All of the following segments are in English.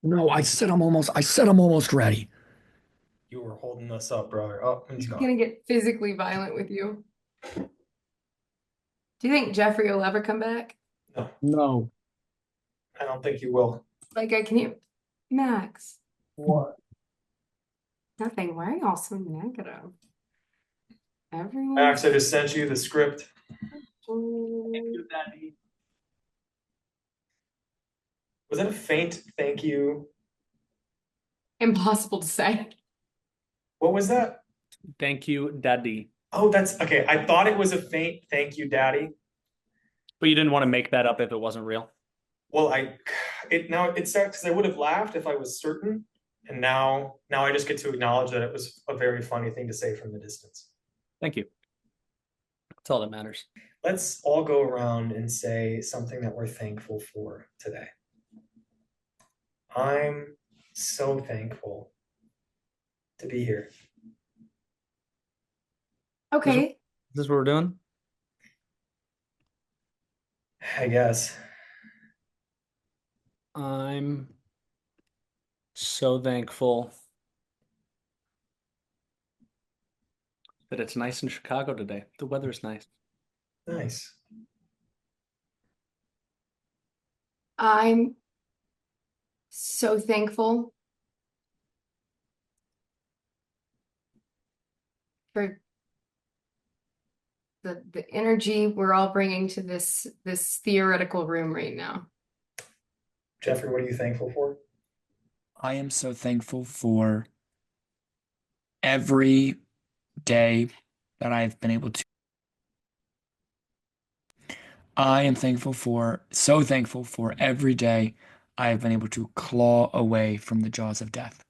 No, I said I'm almost ready. You were holding us up, brother. Oh, and he's He's gone. gonna get physically violent with you. Do you think Jeffrey will ever come back? No, No. I don't think you will. Like I can hear Max. What? Nothing. Why are y'all so negative? Everyone's Max, I just sent you the script. so Was that a faint thank you? impossible to say. What was that? Thank you, Daddy. Oh, that's okay. I thought it was a faint thank you, Daddy. But you didn't want to make that up if it wasn't real. Well, it now it sucks because I would have laughed if I was certain, and now I just get to acknowledge that it was a very funny thing to say from the distance. Thank you. That's all that matters. Let's all go around and say something that we're thankful for today. I'm so thankful to be here. Okay. Is this what we're doing? I guess. I'm so thankful that it's nice in Chicago today. The weather is nice. Nice. I'm so thankful for the energy we're all bringing to this theoretical room right now. Jeffrey, what are you thankful for? I am so thankful for every day that I've been able to. I am so thankful for every day I have been able to claw away from the jaws of death.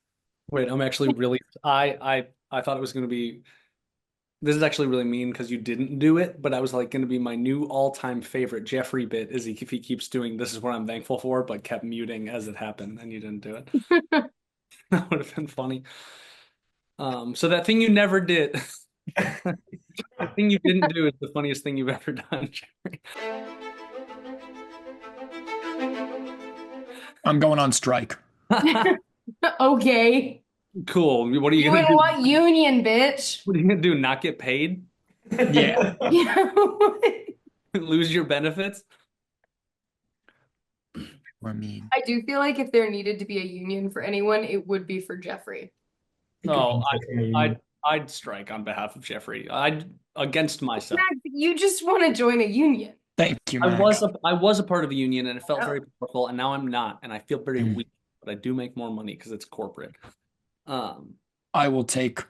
Wait, I'm actually really I thought it was gonna be this is actually really mean because you didn't do it, but I was like gonna be my new all-time favorite Jeffrey bit is if he keeps doing this is what I'm thankful for, but kept muting as it happened and you didn't do it. That would have been funny. So that thing you never did, the thing you didn't do is the funniest thing you've ever done, Jeffrey. I'm going on strike. Okay. Cool. What are you You gonna in do? what union, bitch? What are you gonna do? Not get paid? Yeah. Yeah. Lose your benefits? I mean, I do feel like if there needed to be a union for anyone, it would be for Jeffrey. You could Oh, benefit from a union. I'd strike on behalf of Jeffrey. I'd against myself. Max, you just want to join a union. thank you, I was Max. I was a part of a union and it felt Oh. very powerful, and now I'm not, and I feel very weak, but I do make more money because it's corporate. Um, I will take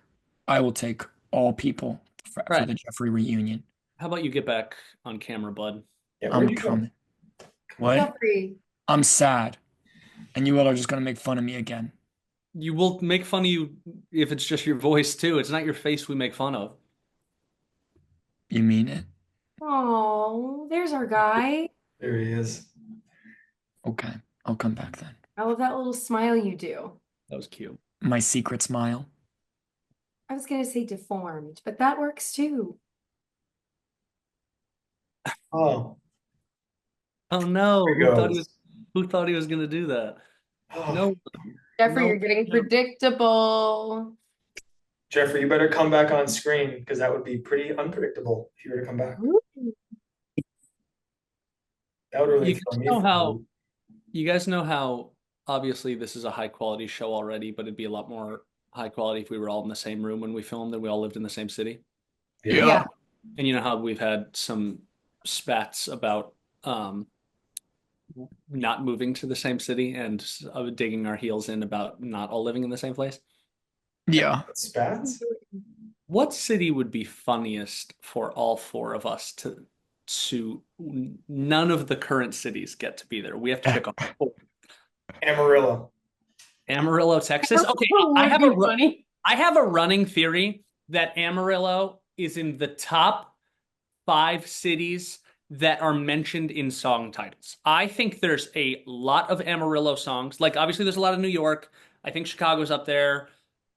I will take all people for right. the Jeffrey reunion. How about you get back on camera, bud? Yeah, where'd I'm you go? coming. What? Jeffrey. I'm sad. And you all are just gonna make fun of me again. You will make fun of you if it's just your voice too. It's not your face we make fun of. You mean it? Oh, there's our guy. There he is. Okay. I'll come back then. I love that little smile you do. That was cute. My secret smile. I was gonna say deformed, but that works too. Oh, Oh no, there he goes. who thought he was gonna do that? Oh, No, Jeffrey, no, you're getting no. predictable. Jeffrey, you better come back on screen because that would be pretty unpredictable if you were to come back. Ooh. That would really You throw guys me know for a how loop. you guys know how obviously this is a high quality show already, but it'd be a lot more high quality if we were all in the same room when we filmed and we all lived in the same city. Yeah. Yeah. And you know how we've had some spats about not moving to the same city and digging our heels in about not all living in the same place. Yeah. Spats? What city would be funniest for all four of us to none of the current cities get to be there? We have to pick a four. Amarillo. Amarillo, Texas. Okay, Would be funny. I have a running theory that Amarillo is in the top 5 cities that are mentioned in song titles. I think there's a lot of Amarillo songs. Like obviously there's a lot of New York. I think Chicago's up there.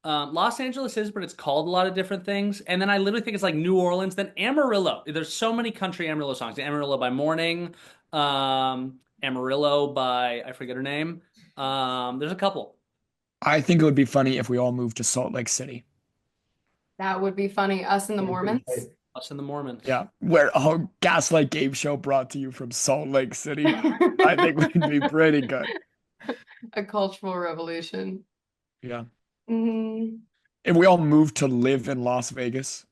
Los Angeles is, but it's called a lot of different things. And then I literally think it's like New Orleans, then Amarillo. There's so many country Amarillo songs. Amarillo by Morning. Amarillo by I forget her name. There's a couple. I think it would be funny if we all moved to Salt Lake City. That would be funny. Us and the Mormons. Us and the Mormons. Yeah, where a Gaslight Game Show brought to you from Salt Lake City. I think would be pretty good. A cultural revolution. Yeah. Mm. If we all moved to live in Las Vegas.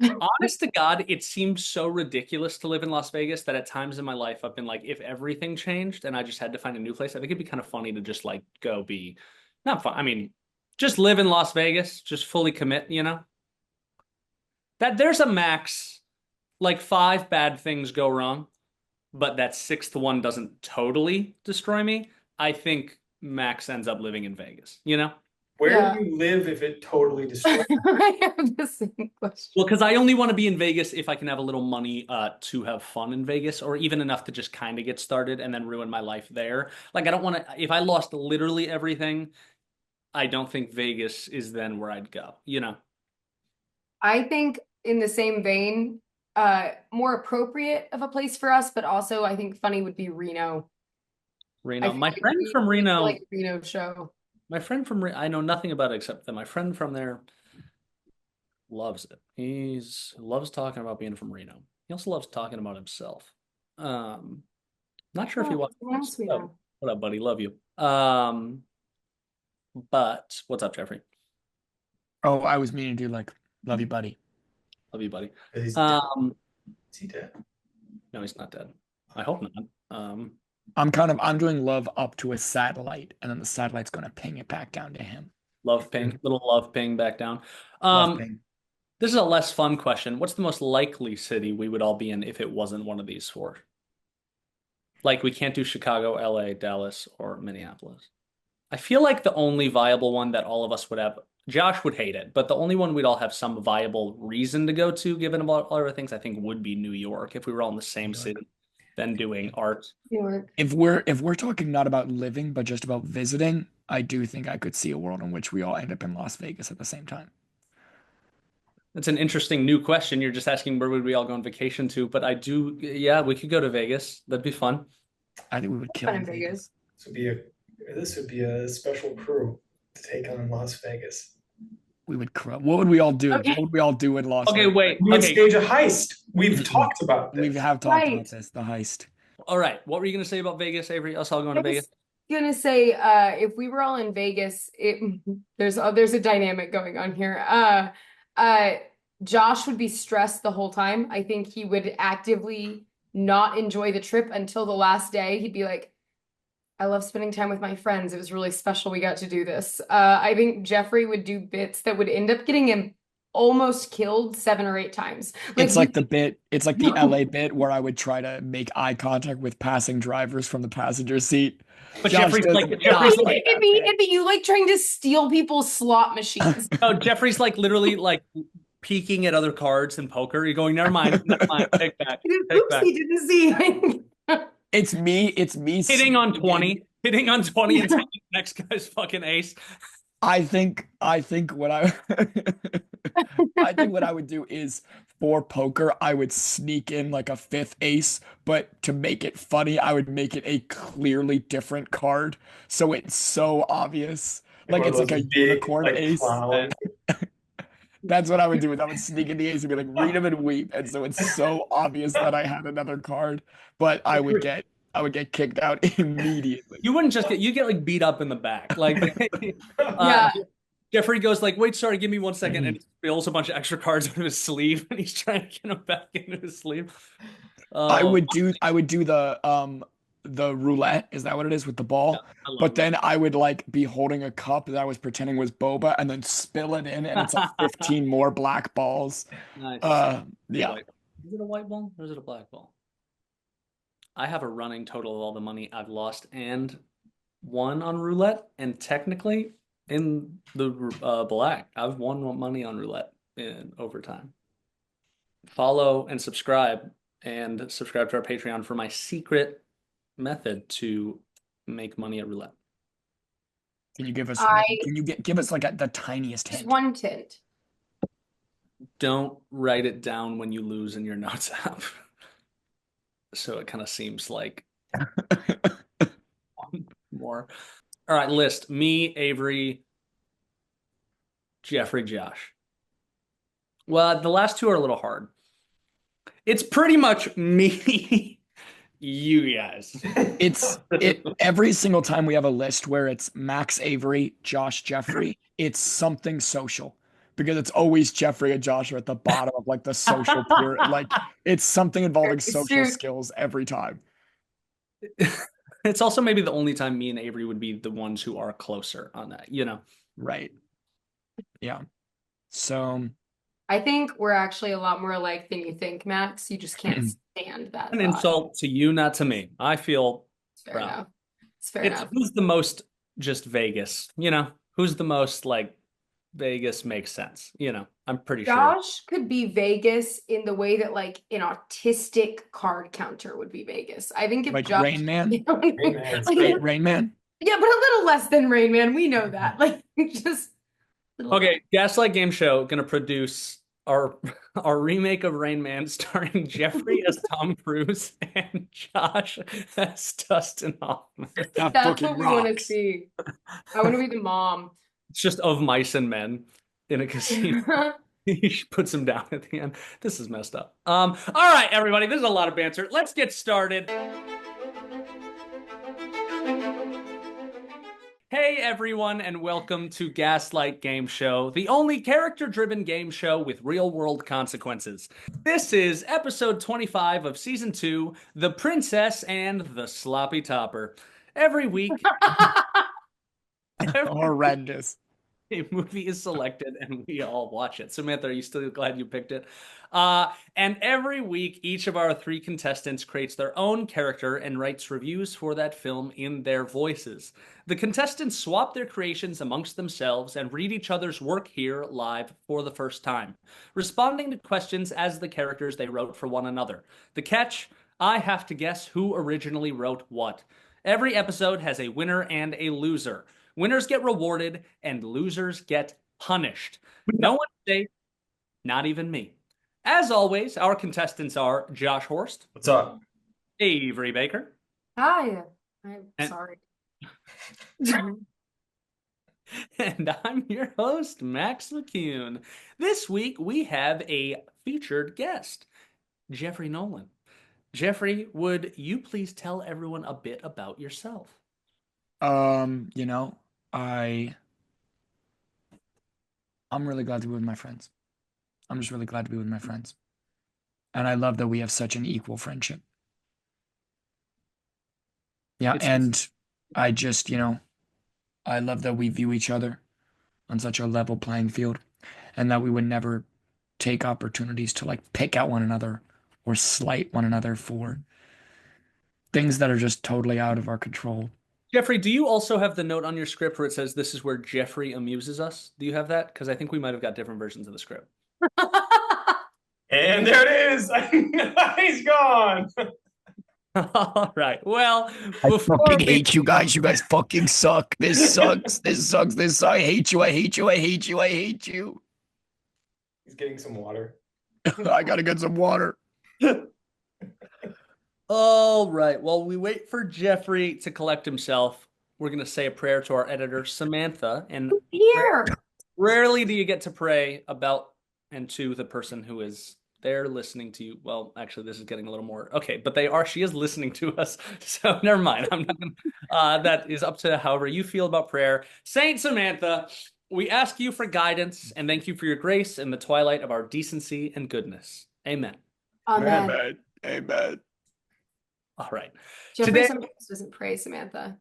Honest to God, it seems so ridiculous to live in Las Vegas that at times in my life I've been like, if everything changed and I just had to find a new place, I think it'd be kind of funny to just like go be not fun. I mean, just live in Las Vegas, just fully commit, you know? That there's a max, like 5 bad things go wrong, but that 6th one doesn't totally destroy me. I think Max ends up living in Vegas, you know? Where do you live if it totally destroys? I have the same question. Well, because I only want to be in Vegas if I can have a little money to have fun in Vegas, or even enough to just kind of get started and then ruin my life there. Like I don't want to, if I lost literally everything, I don't think Vegas is then where I'd go, you know? I think in the same vein, more appropriate of a place for us, but also I think funny would be Reno. Reno. My friend from Reno, like Reno show. my friend from I know nothing about it except that my friend from there loves it. Loves talking about being from Reno. He also loves talking about himself. Not sure if he watched. Oh, what up, buddy? Love you. But what's up, Jeffrey? Oh, I was meaning to do like, love you, buddy. Love you, buddy. Is he dead? No, he's not dead. I hope not. I'm doing love up to a satellite, and then the satellite's gonna ping it back down to him. Love ping, little love ping back down. Love ping. This is a less fun question. What's the most likely city we would all be in if it wasn't one of these 4? Like we can't do Chicago, LA, Dallas, or Minneapolis. I feel like the only viable one that all of us would have, Josh would hate it, but the only one we'd all have some viable reason to go to, given about all other things, I think would be New York if we were all in the same city, then doing art. New York. If we're talking not about living, but just about visiting, I do think I could see a world in which we all end up in Las Vegas at the same time. That's an interesting new question. You're just asking where would we all go on vacation to, but I do, yeah, we could go to Vegas. That'd be fun. I think we would kill Fun in in Vegas. Vegas. This would be a special crew to take on Las Vegas. We would what would we all do? Okay. What would we all do in Las Okay, Vegas? wait. We would Okay. stage a heist. We've talked about We this. have talked Right. about this, the heist. All right. What were you going to say about Vegas, Avery? Us all going to I was Vegas? gonna say, if we were all in Vegas, there's a dynamic going on here. Josh would be stressed the whole time. I think he would actively not enjoy the trip until the last day. He'd be like, I love spending time with my friends. It was really special we got to do this. I think Jeffrey would do bits that would end up getting him almost killed 7 or 8 times. It's like the LA bit where I would try to make eye contact with passing drivers from the passenger seat. But Josh Jeffrey's does like, not Jeffrey's like like, that it'd be you like trying to steal people's slot machines. no, Jeffrey's like literally like peeking at other cards in poker. You're going, never mind, take back, take back. He didn't see. It's me Hitting on 20 and Yeah. taking the next guy's fucking ace. I think what I I think what I would do is for poker, I would sneak in like a 5th ace, but to make it funny, I would make it a clearly different card. So it's so obvious. Like it's like a unicorn ace. Clown. That's what I would do. I would sneak in the ace and be like, read them and weep. And so it's so obvious that I had another card, but I would get kicked out immediately. You wouldn't just you get like beat up in the back. Like Yeah. Jeffrey goes like, wait, sorry, give me 1 second, and he spills a bunch of extra cards out of his sleeve, and he's trying to get them back into his sleeve. I would do the roulette. Is that what it is with the ball? Yeah, but then I would like be holding a cup that I was pretending was boba and then spill it in, and it's like 15 more black balls. Nice. Yeah. Is it a white ball or is it a black ball? I have a running total of all the money I've lost and won on roulette, and technically in the black, I've won money on roulette in overtime. Follow and subscribe to our Patreon for my secret method to make money at roulette. Can you give us give us like the tiniest Just hint? 1 tint. Don't write it down when you lose in your notes app. So it kind of seems like One more. All right, list. Me, Avery, Jeffrey, Josh. Well, the last two are a little hard. It's pretty much me, you guys. It's every single time we have a list where it's Max Avery, Josh Jeffrey, it's something social. Because it's always Jeffrey and Josh are at the bottom of like the social pyramid. Like it's something involving social skills every time. It's also maybe the only time me and Avery would be the ones who are closer on that, you know? Right. Yeah. So I think we're actually a lot more alike than you think, Max. You just can't stand that An thought. insult to you, not to me. I feel It's fair proud. enough. It's fair enough. Who's the most just Vegas, you know? Who's the most like Vegas makes sense, you know? I'm pretty sure. Josh could be Vegas in the way that like an autistic card counter would be Vegas. I think if like Josh, Rain Man. Rain Man. Rain Man. yeah, but a little less than Rain Man. We know that. Like just Okay, Gaslight Game Show gonna produce our remake of Rain Man starring Jeffrey as Tom Cruise and Josh as Dustin Hoffman. That's what we want to see. I want to be the mom. It's just of mice and men in a casino. He puts him down at the end. This is messed up. All right, everybody, this is a lot of banter. Let's get started. Hey everyone, and welcome to Gaslight Game Show, the only character-driven game show with real-world consequences. This is episode 25 of season 2, The Princess and the Sloppy Topper. Every week, Horrendous. a movie is selected and we all watch it. Samantha, are you still glad you picked it? And every week, each of our 3 contestants creates their own character and writes reviews for that film in their voices. The contestants swap their creations amongst themselves and read each other's work here live for the first time, responding to questions as the characters they wrote for one another. The catch, I have to guess who originally wrote what. Every episode has a winner and a loser. Winners get rewarded and losers get punished. No one safe, not even me. As always, our contestants are Josh Horst. What's up? Avery Baker. Hi. I'm And- sorry. And I'm your host, Max McCune. This week, we have a featured guest, Jeffrey Nolan. Jeffrey, would you please tell everyone a bit about yourself? You know, I'm really glad to be with my friends. I'm just really glad to be with my friends. And I love that we have such an equal friendship. Yeah, and I just, I love that we view each other on such a level playing field and that we would never take opportunities to like pick out one another or slight one another for things that are just totally out of our control. Jeffrey, do you also have the note on your script where it says this is where Jeffrey amuses us? Do you have that? Because I think we might have got different versions of the script. And there it is. He's gone. All right. Well, I fucking hate you guys. You guys fucking suck. This sucks. This sucks. This sucks. I hate you. I hate you. I hate you. I hate you. He's getting some water. I gotta get some water. All right. While we wait for Jeffrey to collect himself, we're going to say a prayer to our editor, Samantha. And Here. rarely do you get to pray about and to the person who is there listening to you. Well, actually, this is getting a little more okay, but she is listening to us. So never mind. I'm not gonna, that is up to however you feel about prayer. Saint Samantha, we ask you for guidance and thank you for your grace in the twilight of our decency and goodness. Amen. Amen. Amen. Amen. All right. Jeffrey Today- sometimes doesn't pray, Samantha.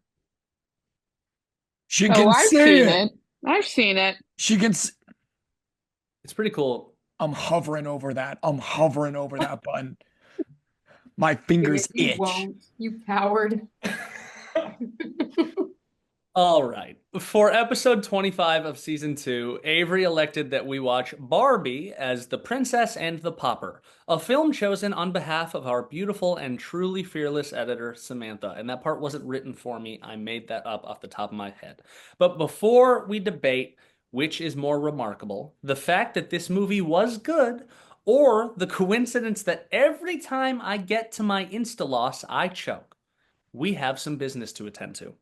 She can I've say seen it. it. I've seen it. She can. It's pretty cool. I'm hovering over that. I'm hovering over that button. My fingers You itch. won't, you coward. All right. For episode 25 of season 2, Avery elected that we watch Barbie as The Princess and the Pauper, a film chosen on behalf of our beautiful and truly fearless editor, Samantha. And that part wasn't written for me. I made that up off the top of my head. But before we debate which is more remarkable, the fact that this movie was good, or the coincidence that every time I get to my Insta-loss, I choke. we have some business to attend to.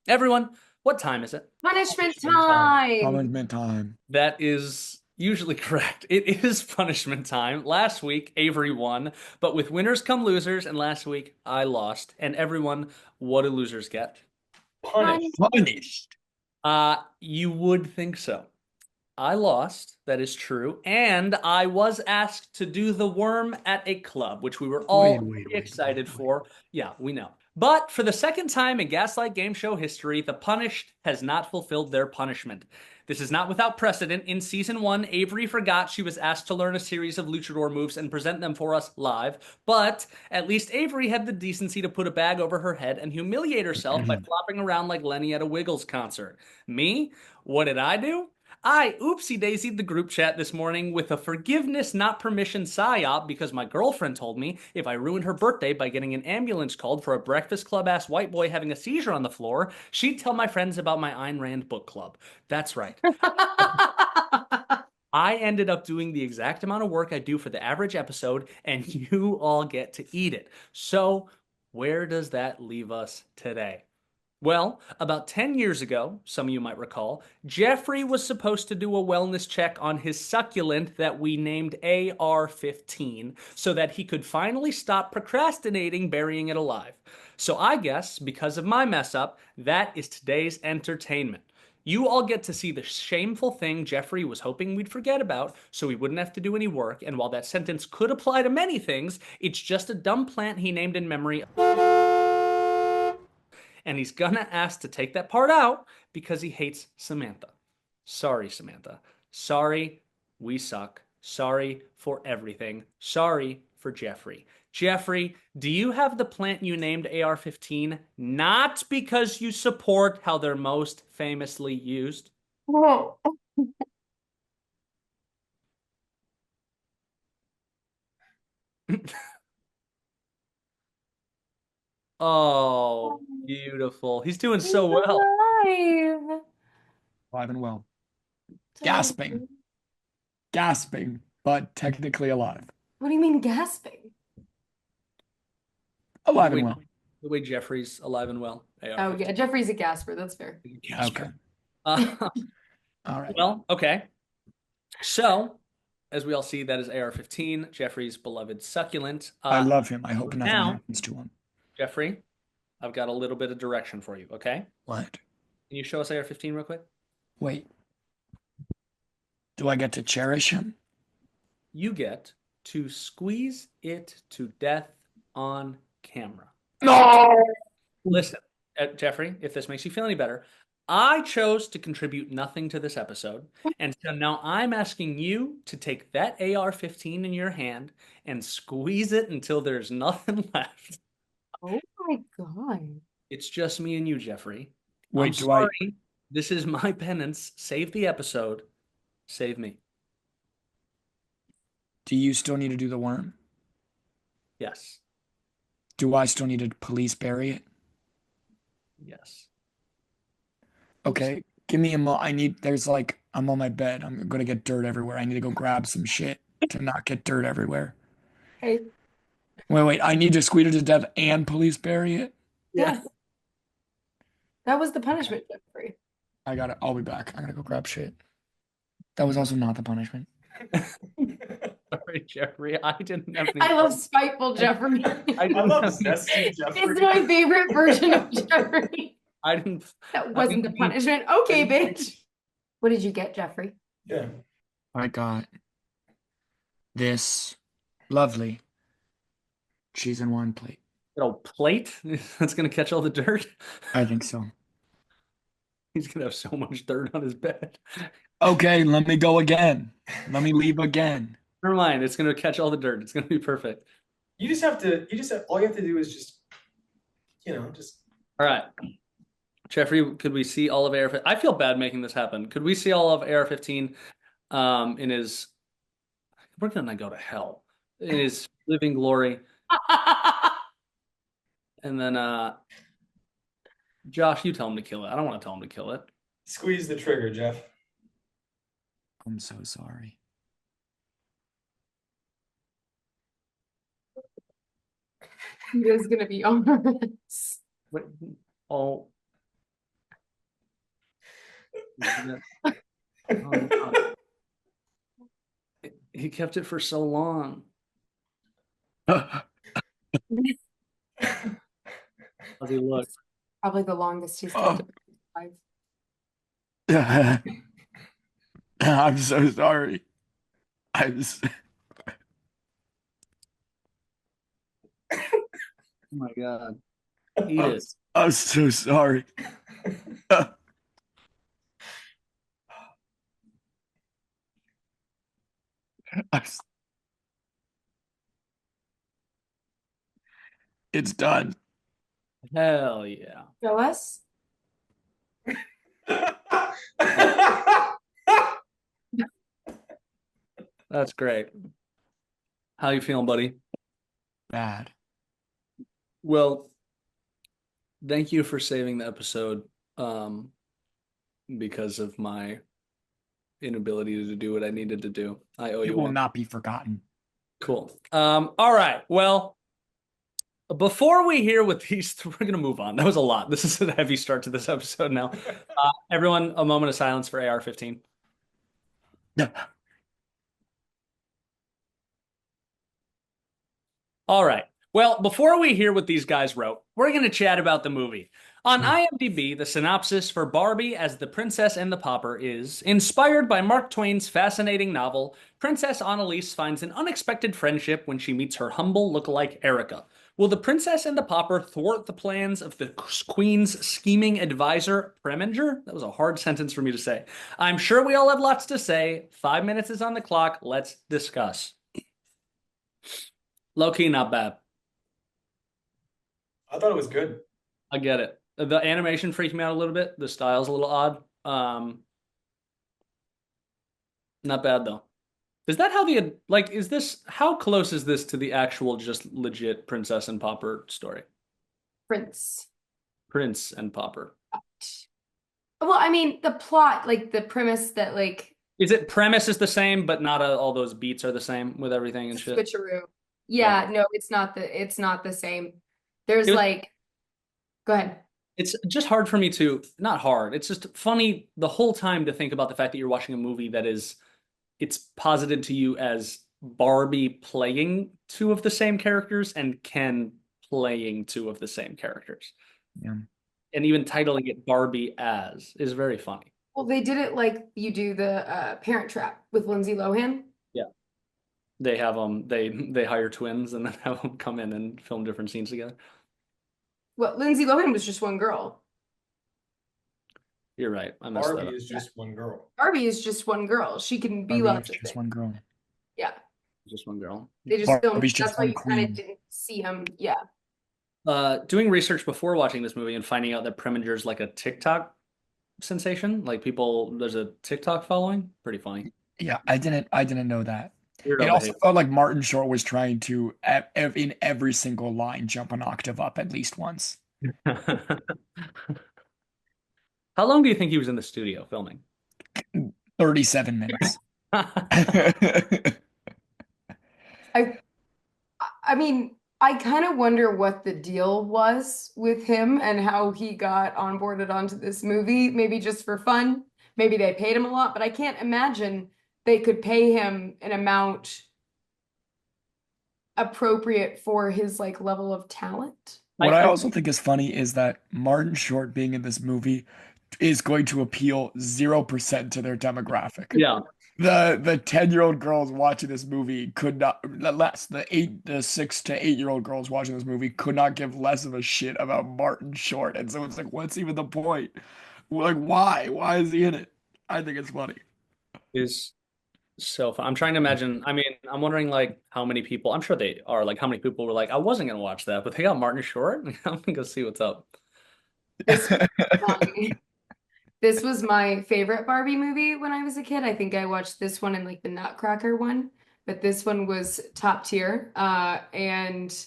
Everyone, what time is it? Punishment Punishment time. time. Punishment time. That is usually correct. It is punishment time. Last week, Avery won, but with winners come losers, and last week I lost. And everyone, what do losers get? Punished. Punished. You would think so. I lost, that is true, and I was asked to do the worm at a club, which we were all Wait. excited for. Yeah, we know. But for the second time in Gaslight Game Show history, the punished has not fulfilled their punishment. This is not without precedent. In season 1, Avery forgot she was asked to learn a series of luchador moves and present them for us live, but at least Avery had the decency to put a bag over her head and humiliate herself by flopping around like Lenny at a Wiggles concert. Me? What did I do? I oopsie-daisied the group chat this morning with a forgiveness not permission psyop because my girlfriend told me if I ruined her birthday by getting an ambulance called for a Breakfast Club-ass white boy having a seizure on the floor, she'd tell my friends about my Ayn Rand book club. That's right. I ended up doing the exact amount of work I do for the average episode, and you all get to eat it. So, where does that leave us today? Well, about 10 years ago, some of you might recall, Jeffrey was supposed to do a wellness check on his succulent that we named AR-15 so that he could finally stop procrastinating burying it alive. So I guess, because of my mess up, that is today's entertainment. You all get to see the shameful thing Jeffrey was hoping we'd forget about so he wouldn't have to do any work, and while that sentence could apply to many things, it's just a dumb plant he named in memory and he's gonna ask to take that part out because he hates Samantha. Sorry, Samantha. Sorry, we suck. Sorry for everything. Sorry for Jeffrey. Jeffrey, do you have the plant you named AR-15 not because you support how they're most famously used? Oh. Oh, beautiful. He's doing so He's well. alive. Alive and well. Gasping. Gasping, but technically alive. What do you mean gasping? Alive and well. The way Jeffrey's alive and well. Oh yeah, Jeffrey's a gasper. That's fair. Okay. All right. Well, okay. So, as we all see, that is AR-15, Jeffrey's beloved succulent. I love him. I hope nothing now- happens to him. Jeffrey, I've got a little bit of direction for you, okay? What? Can you show us AR-15 real quick? Wait. Do I get to cherish him? You get to squeeze it to death on camera. No! Listen, Jeffrey, if this makes you feel any better, I chose to contribute nothing to this episode, and so now I'm asking you to take that AR-15 in your hand and squeeze it until there's nothing left. Oh my God. It's just me and you, Jeffrey. Wait, I'm sorry. This is my penance. Save the episode. Save me. Do you still need to do the worm? Yes. Do I still need to police bury it? Yes. Okay, give me a I'm on my bed. I'm gonna get dirt everywhere. I need to go grab some shit to not get dirt everywhere. Hey. Wait, I need to squeeze it to death and police bury it? Yeah. That was the punishment, Jeffrey. I got it. I'll be back. I'm gonna go grab shit. That was also not the punishment. Sorry, Jeffrey. I didn't have any. I love spiteful Jeffrey. I love zesty Jeffrey. It's my favorite version of Jeffrey. I didn't. That wasn't the punishment. Okay, bitch. What did you get, Jeffrey? Yeah. I got this lovely cheese and wine plate. Little plate that's gonna catch all the dirt. I think so. He's gonna have so much dirt on his bed. Okay, let me go again. Let me leave again. Never mind. It's gonna catch all the dirt. It's gonna be perfect. All you have to do is just. All right. Jeffrey, could we see all of AR-15? I feel bad making this happen. Could we see all of AR-15 in his... We're gonna go to hell. In his living glory. And then, Josh, you tell him to kill it. I don't want to tell him to kill it. Squeeze the trigger, Jeff. I'm so sorry. He is gonna be on this. What? Oh. Oh, no. He kept it for so long. How's he look? Probably the longest he's Oh, kept it in his life. I'm so sorry. I'm s- Oh my God. Eat I'm, it. I'm so sorry. It's done. Hell yeah. Show us. That's great. How you feeling, buddy? Bad. Well, thank you for saving the episode because of my inability to do what I needed to do. I owe It you will one. not be forgotten. Cool. All right. Well, before we hear what these, we're going to move on. That was a lot. This is a heavy start to this episode now. Everyone, a moment of silence for AR-15. All right. Well, before we hear what these guys wrote, we're going to chat about the movie. On IMDb, the synopsis for Barbie as the Princess and the Pauper is inspired by Mark Twain's fascinating novel. Princess Annalise finds an unexpected friendship when she meets her humble lookalike Erica. Will the Princess and the Pauper thwart the plans of the Queen's scheming advisor, Preminger? That was a hard sentence for me to say. I'm sure we all have lots to say. 5 minutes is on the clock. Let's discuss. Low key, not bad. I thought it was good. I get it. The animation freaked me out a little bit. The style's a little odd. Not bad though. Is that how the like? Is this how close is this to the actual just legit Princess and Pauper story? Prince. Prince and Pauper. Well, I mean, the plot, like the premise that like Is it premise is the same, but not all those beats are the same with everything and shit? switcheroo. Yeah. Yeah, no, it's not the same. There's It was, like, go ahead. it's just hard for me to not hard. It's just funny the whole time to think about the fact that you're watching a movie that is it's posited to you as Barbie playing two of the same characters and Ken playing two of the same characters. Yeah. And even titling it Barbie as is very funny. Well, they did it like you do the Parent Trap with Lindsay Lohan. Yeah. They have they hire twins and then have them come in and film different scenes together. Well, Lindsay Lohan was just one girl. You're right. I messed that Barbie up. is just one girl. Barbie is just one girl. She can be Barbie lots is of just things. one girl. Yeah. Just one girl. They just filmed. Barbie's That's just why one you kind of queen. didn't see him. Yeah. Doing research before watching this movie and finding out that Preminger's like a TikTok sensation. Like people, there's a TikTok following. Pretty funny. Yeah, I didn't know that. It Weirdo also behavior. felt like Martin Short was trying to, in every single line, jump an octave up at least once. How long do you think he was in the studio filming? 37 minutes. I I mean, I kind of wonder what the deal was with him and how he got onboarded onto this movie. Maybe just for fun. Maybe they paid him a lot, but I can't imagine they could pay him an amount appropriate for his like level of talent. What I I also think is funny is that Martin Short being in this movie is going to appeal 0% to their demographic. yeah. The 10-year-old girls watching this movie could not less the 6 to 8-year-old girls watching this movie could not give less of a shit about Martin Short. And so it's like, what's even the point? Like, why? Why is he in it? I think it's funny. Is so fun. I'm trying to imagine. I mean, I'm wondering like how many people, I'm sure they are like how many people were like, I wasn't gonna watch that, but they got Martin Short. I'm gonna go see what's up. This was my, this was my favorite Barbie movie when I was a kid. I think I watched this one and like the Nutcracker one, but this one was top tier. And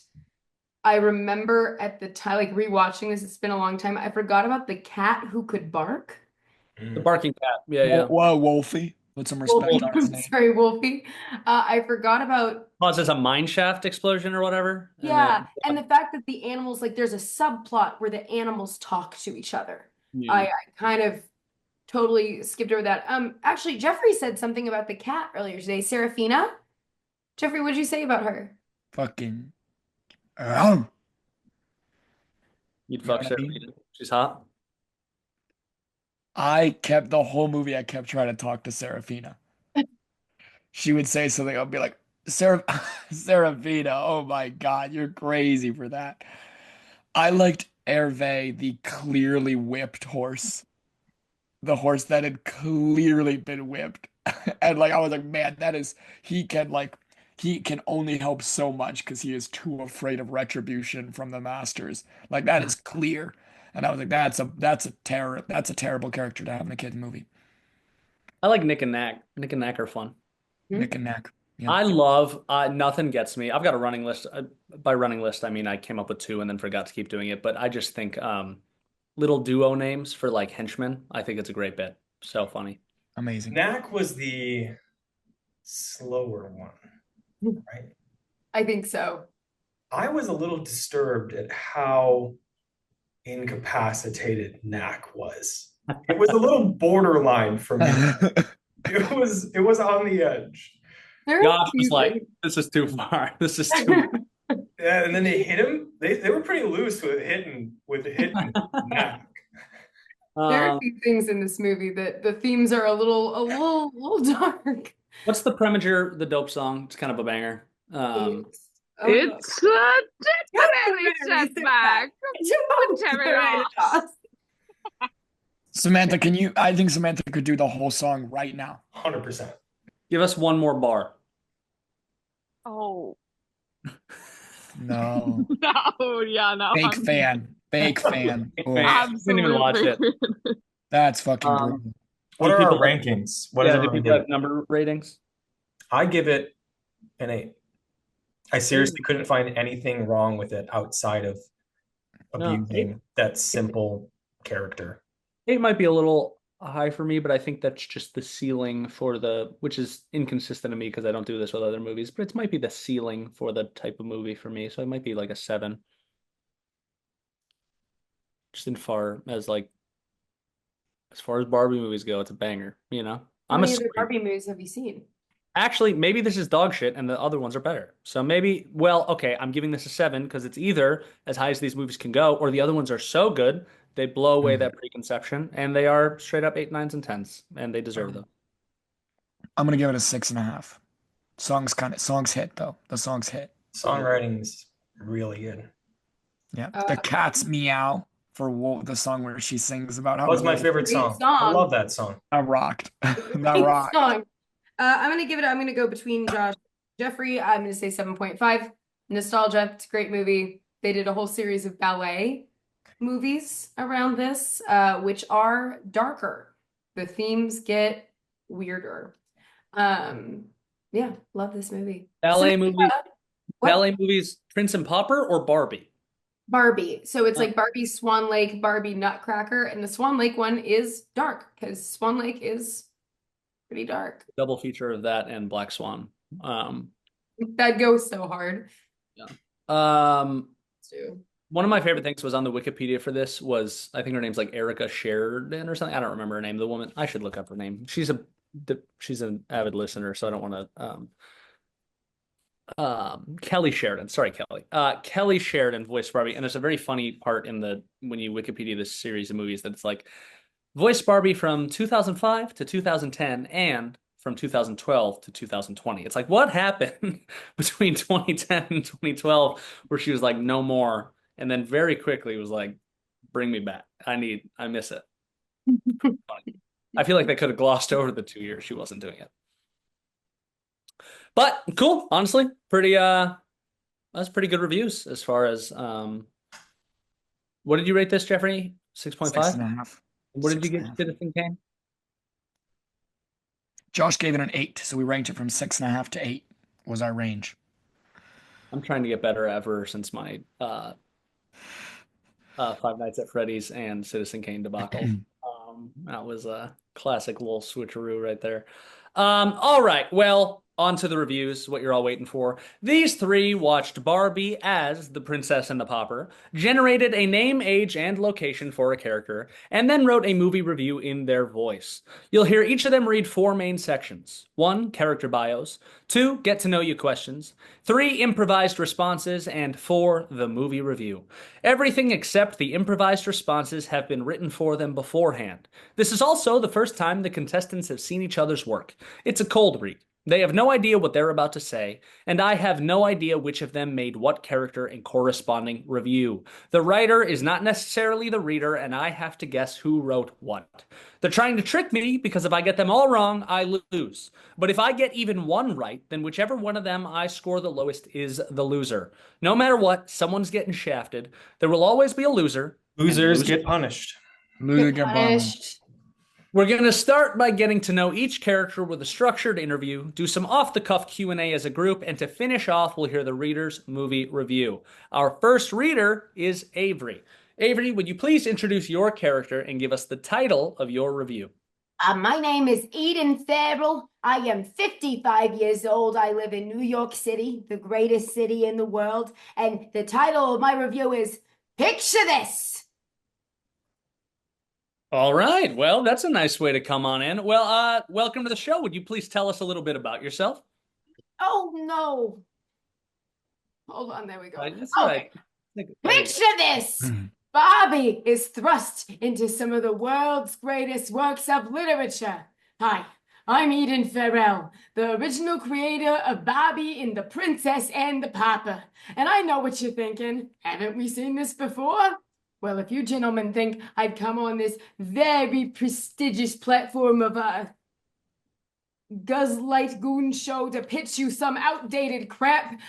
I remember at the time, like rewatching this, it's been a long time. I forgot about the cat who could bark. The barking cat. Yeah, yeah. Whoa, Wolfie. Put some respect Wolfie. on his I'm name. sorry, Wolfie. I forgot about Causes a mine shaft explosion or whatever. And yeah, then, and the fact that the animals like there's a subplot where the animals talk to each other. yeah. I kind of totally skipped over that. Actually, Jeffrey said something about the cat earlier today, Serafina. Jeffrey, what'd you say about her? Fucking. You You'd know fuck what I Sarah. mean? She's hot. I kept the whole movie. I kept trying to talk to Serafina. She would say something. I'll be like, Sarah, Serafina. Oh my God, you're crazy for that. I liked Hervé, the clearly whipped horse. The horse that had clearly been whipped. And like I was like, man, that is he can only help so much because he is too afraid of retribution from the masters. Like that is clear. And I was like, that's a terrible character to have in a kid movie. I like Nick and Knack. Nick and Knack are fun. Hmm? Nick and Nack. Yeah. I love nothing gets me. I've got a running list. By running list, I mean I came up with two and then forgot to keep doing it. But I just think little duo names for like henchmen. I think it's a great bit. So funny. Amazing. Knack was the slower one, right? I think so. I was a little disturbed at how incapacitated Knack was. It was a little borderline for me. It was on the edge. There are a Josh was few like, things. "This is too far. This is too." Yeah, and then they hit him. They were pretty loose with hitting Knack. There are a Um, few things in this movie that the themes are a little dark. what's the Preminger, the dope song? It's kind of a banger. It's It's a temporary setback. Temporary loss. Samantha, can you? I think Samantha could do the whole song right now. 100%. Give us one more bar. Oh No. no, yeah, no. Fake fan. Fake fan. Oof. Didn't even watch it. That's fucking Um, brutal. What do are our people have- rankings? What yeah, does do everyone people give have number ratings? I give it an 8. I seriously couldn't find anything wrong with it outside of No, abusing that simple character. 8 might be a little high for me, but I think that's just the ceiling for which is inconsistent to me because I don't do this with other movies, but it might be the ceiling for the type of movie for me. So it might be like a 7. Just as far as Barbie movies go, it's a banger, you know? How I'm many a other Barbie movies have you seen? Actually, maybe this is dog shit and the other ones are better. So maybe, well, okay, I'm giving this a 7 because it's either as high as these movies can go, or the other ones are so good they blow away that preconception, and they are straight up 8, 9s, and 10s, and they deserve them. I'm gonna give it a 6.5. Songs hit though. The songs hit. Songwriting's really good. Yeah. The cat's meow for the song where she sings about how That was my wolves- favorite Great song. I song. love that song. That rocked. That Great rocked. song. I'm gonna go between Josh and Jeffrey. I'm gonna say 7.5. Nostalgia, it's a great movie. They did a whole series of ballet movies around this, which are darker. The themes get weirder. Yeah, love this movie. Ballet Samantha, movie, what? ballet movies, Prince and Pauper or Barbie? Barbie. So it's Oh. like Barbie Swan Lake, Barbie Nutcracker, and the Swan Lake one is dark because Swan Lake is pretty dark. Double feature of that and Black Swan. That goes so hard. Um, Too. One of my favorite things was on the Wikipedia for this was, I think her name's like Erica Sheridan or something. I don't remember her name. The woman, I should look up her name. She's an avid listener, so I don't want to. Kelly Sheridan. Sorry, Kelly. Kelly Sheridan voiced Barbie, and there's a very funny part when you Wikipedia this series of movies that it's like voiced Barbie from 2005 to 2010 and from 2012 to 2020. It's like what happened between 2010 and 2012 where she was like no more, and then very quickly was like bring me back. I miss it. I feel like they could have glossed over the 2 years she wasn't doing it. But cool, honestly, that's pretty good reviews as far as what did you rate this, Jeffrey? 6.5? 6.5. What did you give 6.5. Citizen Kane? Josh gave it an 8, so we ranked it from 6.5 to 8 was our range. I'm trying to get better ever since my Five Nights at Freddy's and Citizen Kane debacle. That was Classic little switcheroo right there. All right. Well, on to the reviews, what you're all waiting for. These three watched Barbie as the Princess and the Pauper, generated a name, age, and location for a character, and then wrote a movie review in their voice. You'll hear each of them read 4 main sections. 1, character bios. 2, get to know you questions. 3, improvised responses. And 4, the movie review. Everything except the improvised responses have been written for them beforehand. This is also the first time the contestants have seen each other's work. It's a cold read. They have no idea what they're about to say, and I have no idea which of them made what character and corresponding review. The writer is not necessarily the reader, and I have to guess who wrote what. They're trying to trick me because if I get them all wrong, I lose. But if I get even one right, then whichever one of them I score the lowest is the loser. No matter what, someone's getting shafted. There will always be a loser. Losers get punished. Loser get Punished. We're going to start by getting to know each character with a structured interview, do some off-the-cuff Q&A as a group, and to finish off, we'll hear the reader's movie review. Our first reader is Avery. Avery, would you please introduce your character and give us the title of your review? My name is Eden Farrell. I am 55 years old. I live in New York City, the greatest city in the world. And the title of my review is Picture This. All right. Well, that's a nice way to come on in. Well, welcome to the show. Would you please tell us a little bit about yourself? Oh, no. Hold on, there we go. That's Okay. right. Picture this. Barbie is thrust into some of the world's greatest works of literature. Hi, I'm Eden Farrell, the original creator of Barbie and the Princess and the Pauper. And I know what you're thinking. Haven't we seen this before? Well, if you gentlemen think I'd come on this very prestigious platform of Gaslight Gameshow to pitch you some outdated crap,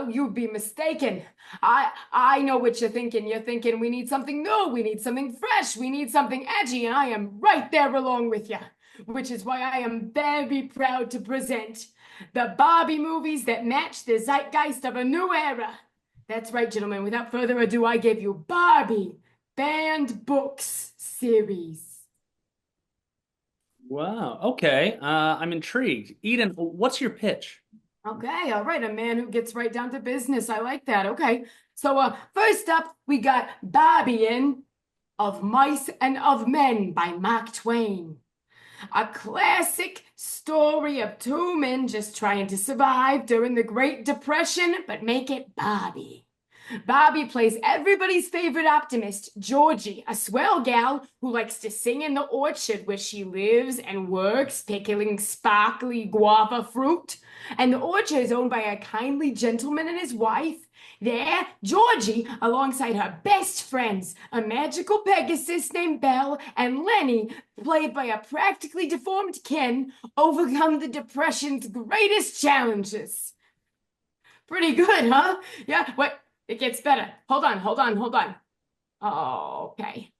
you'd be mistaken. I know what you're thinking. You're thinking we need something new, we need something fresh, we need something edgy, and I am right there along with you. Which is why I am very proud to present the Barbie movies that match the zeitgeist of a new era. That's right, gentlemen. Without further ado, I give you Barbie Banned Books series. Wow. Okay. I'm intrigued. Eden, what's your pitch? Okay, all right, a man who gets right down to business. I like that. Okay, so first up, we got Barbie in Of Mice and of Men by Mark Twain. A classic story of 2 men just trying to survive during the Great Depression, but make it Barbie. Barbie plays everybody's favorite optimist, Georgie, a swell gal who likes to sing in the orchard where she lives and works, pickling sparkly guava fruit. And the orchard is owned by a kindly gentleman and his wife. There, Georgie, alongside her best friends, a magical Pegasus named Belle, and Lenny, played by a practically deformed Ken, overcome the Depression's greatest challenges. Pretty good, huh? Yeah, wait, it gets better. Hold on. Oh, okay.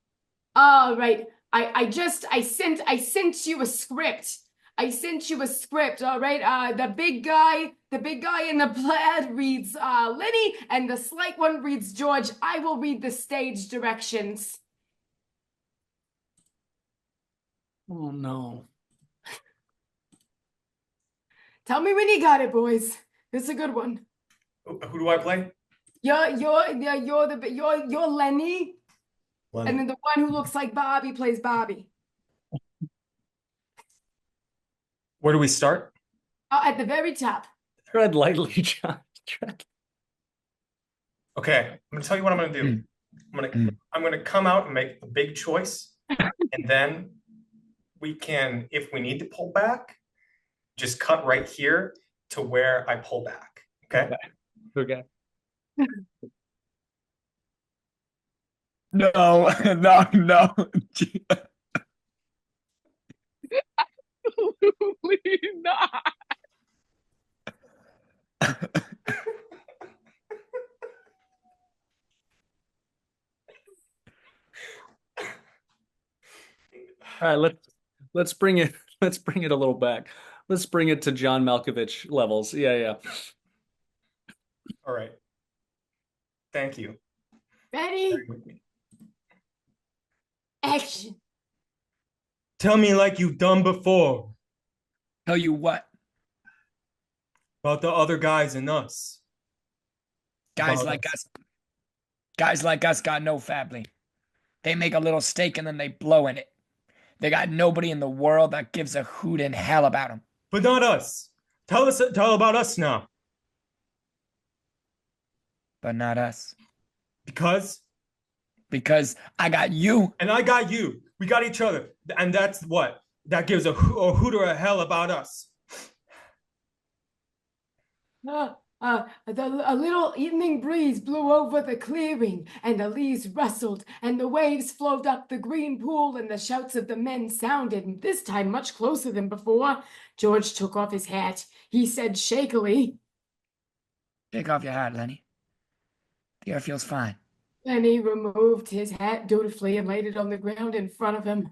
All right. I sent you a script. All right. The big guy in the plaid reads Lenny, and the slight one reads George. I will read the stage directions. Oh, no. Tell me when you got it, boys. This is a good one. Who do I play? You're Lenny, Lenny. and then the one who looks like Barbie plays Barbie. Where do we start? At the very top. Tread lightly, John. Tread. Okay, I'm gonna tell you what I'm gonna do. I'm gonna come out and make a big choice, and then we can, if we need to pull back, just cut right here to where I pull back. Okay. Okay. No. Absolutely not. All right, let's bring it a little back. Let's bring it to John Malkovich levels. Yeah. All right. Thank you. Ready? With me. Action. Tell me like you've done before Tell you what, about the other guys and us. guys About like us. us, guys like us got no family. They make a little steak and then they blow in it. They got nobody in the world that gives a hoot in hell about them. But not us. Tell about us now. But not us. Because Because I got you. and I got you. We got each other. And that's what? That gives a hoot or a hell about us. A little evening breeze blew over the clearing, and the leaves rustled, and the waves flowed up the green pool, and the shouts of the men sounded, and this time much closer than before. George took off his hat. He said shakily, Take off your hat, Lenny. The air feels fine. Lenny removed his hat dutifully and laid it on the ground in front of him.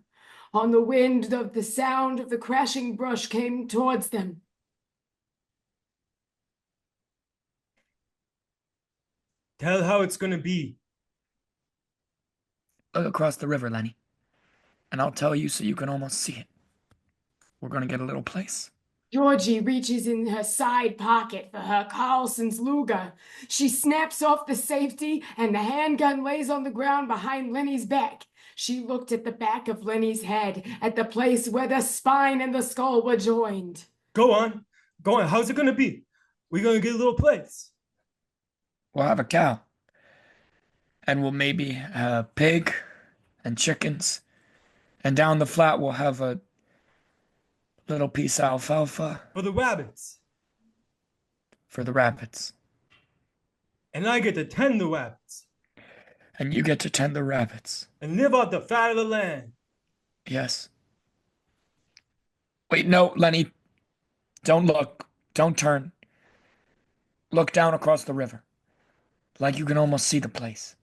On the wind, the sound of the crashing brush came towards them. Tell how it's gonna be. Look across the river, Lenny. And I'll tell you so you can almost see it. We're gonna get a little place. Georgie reaches in her side pocket for her Carlson's Luger. She snaps off the safety, and the handgun lays on the ground behind Lenny's back. She looked at the back of Lenny's head, at the place where the spine and the skull were joined. Go on. Go on. How's it gonna be? We're gonna get a little place. We'll have a cow. And we'll maybe have a pig and chickens. And down the flat, we'll have a little piece of alfalfa For the rabbits. for the rabbits. And I get to tend the rabbits. And you get to tend the rabbits. And live off the fat of the land. Yes. Wait, no, Lenny. Don't look. Don't turn. Look down across the river. Like you can almost see the place.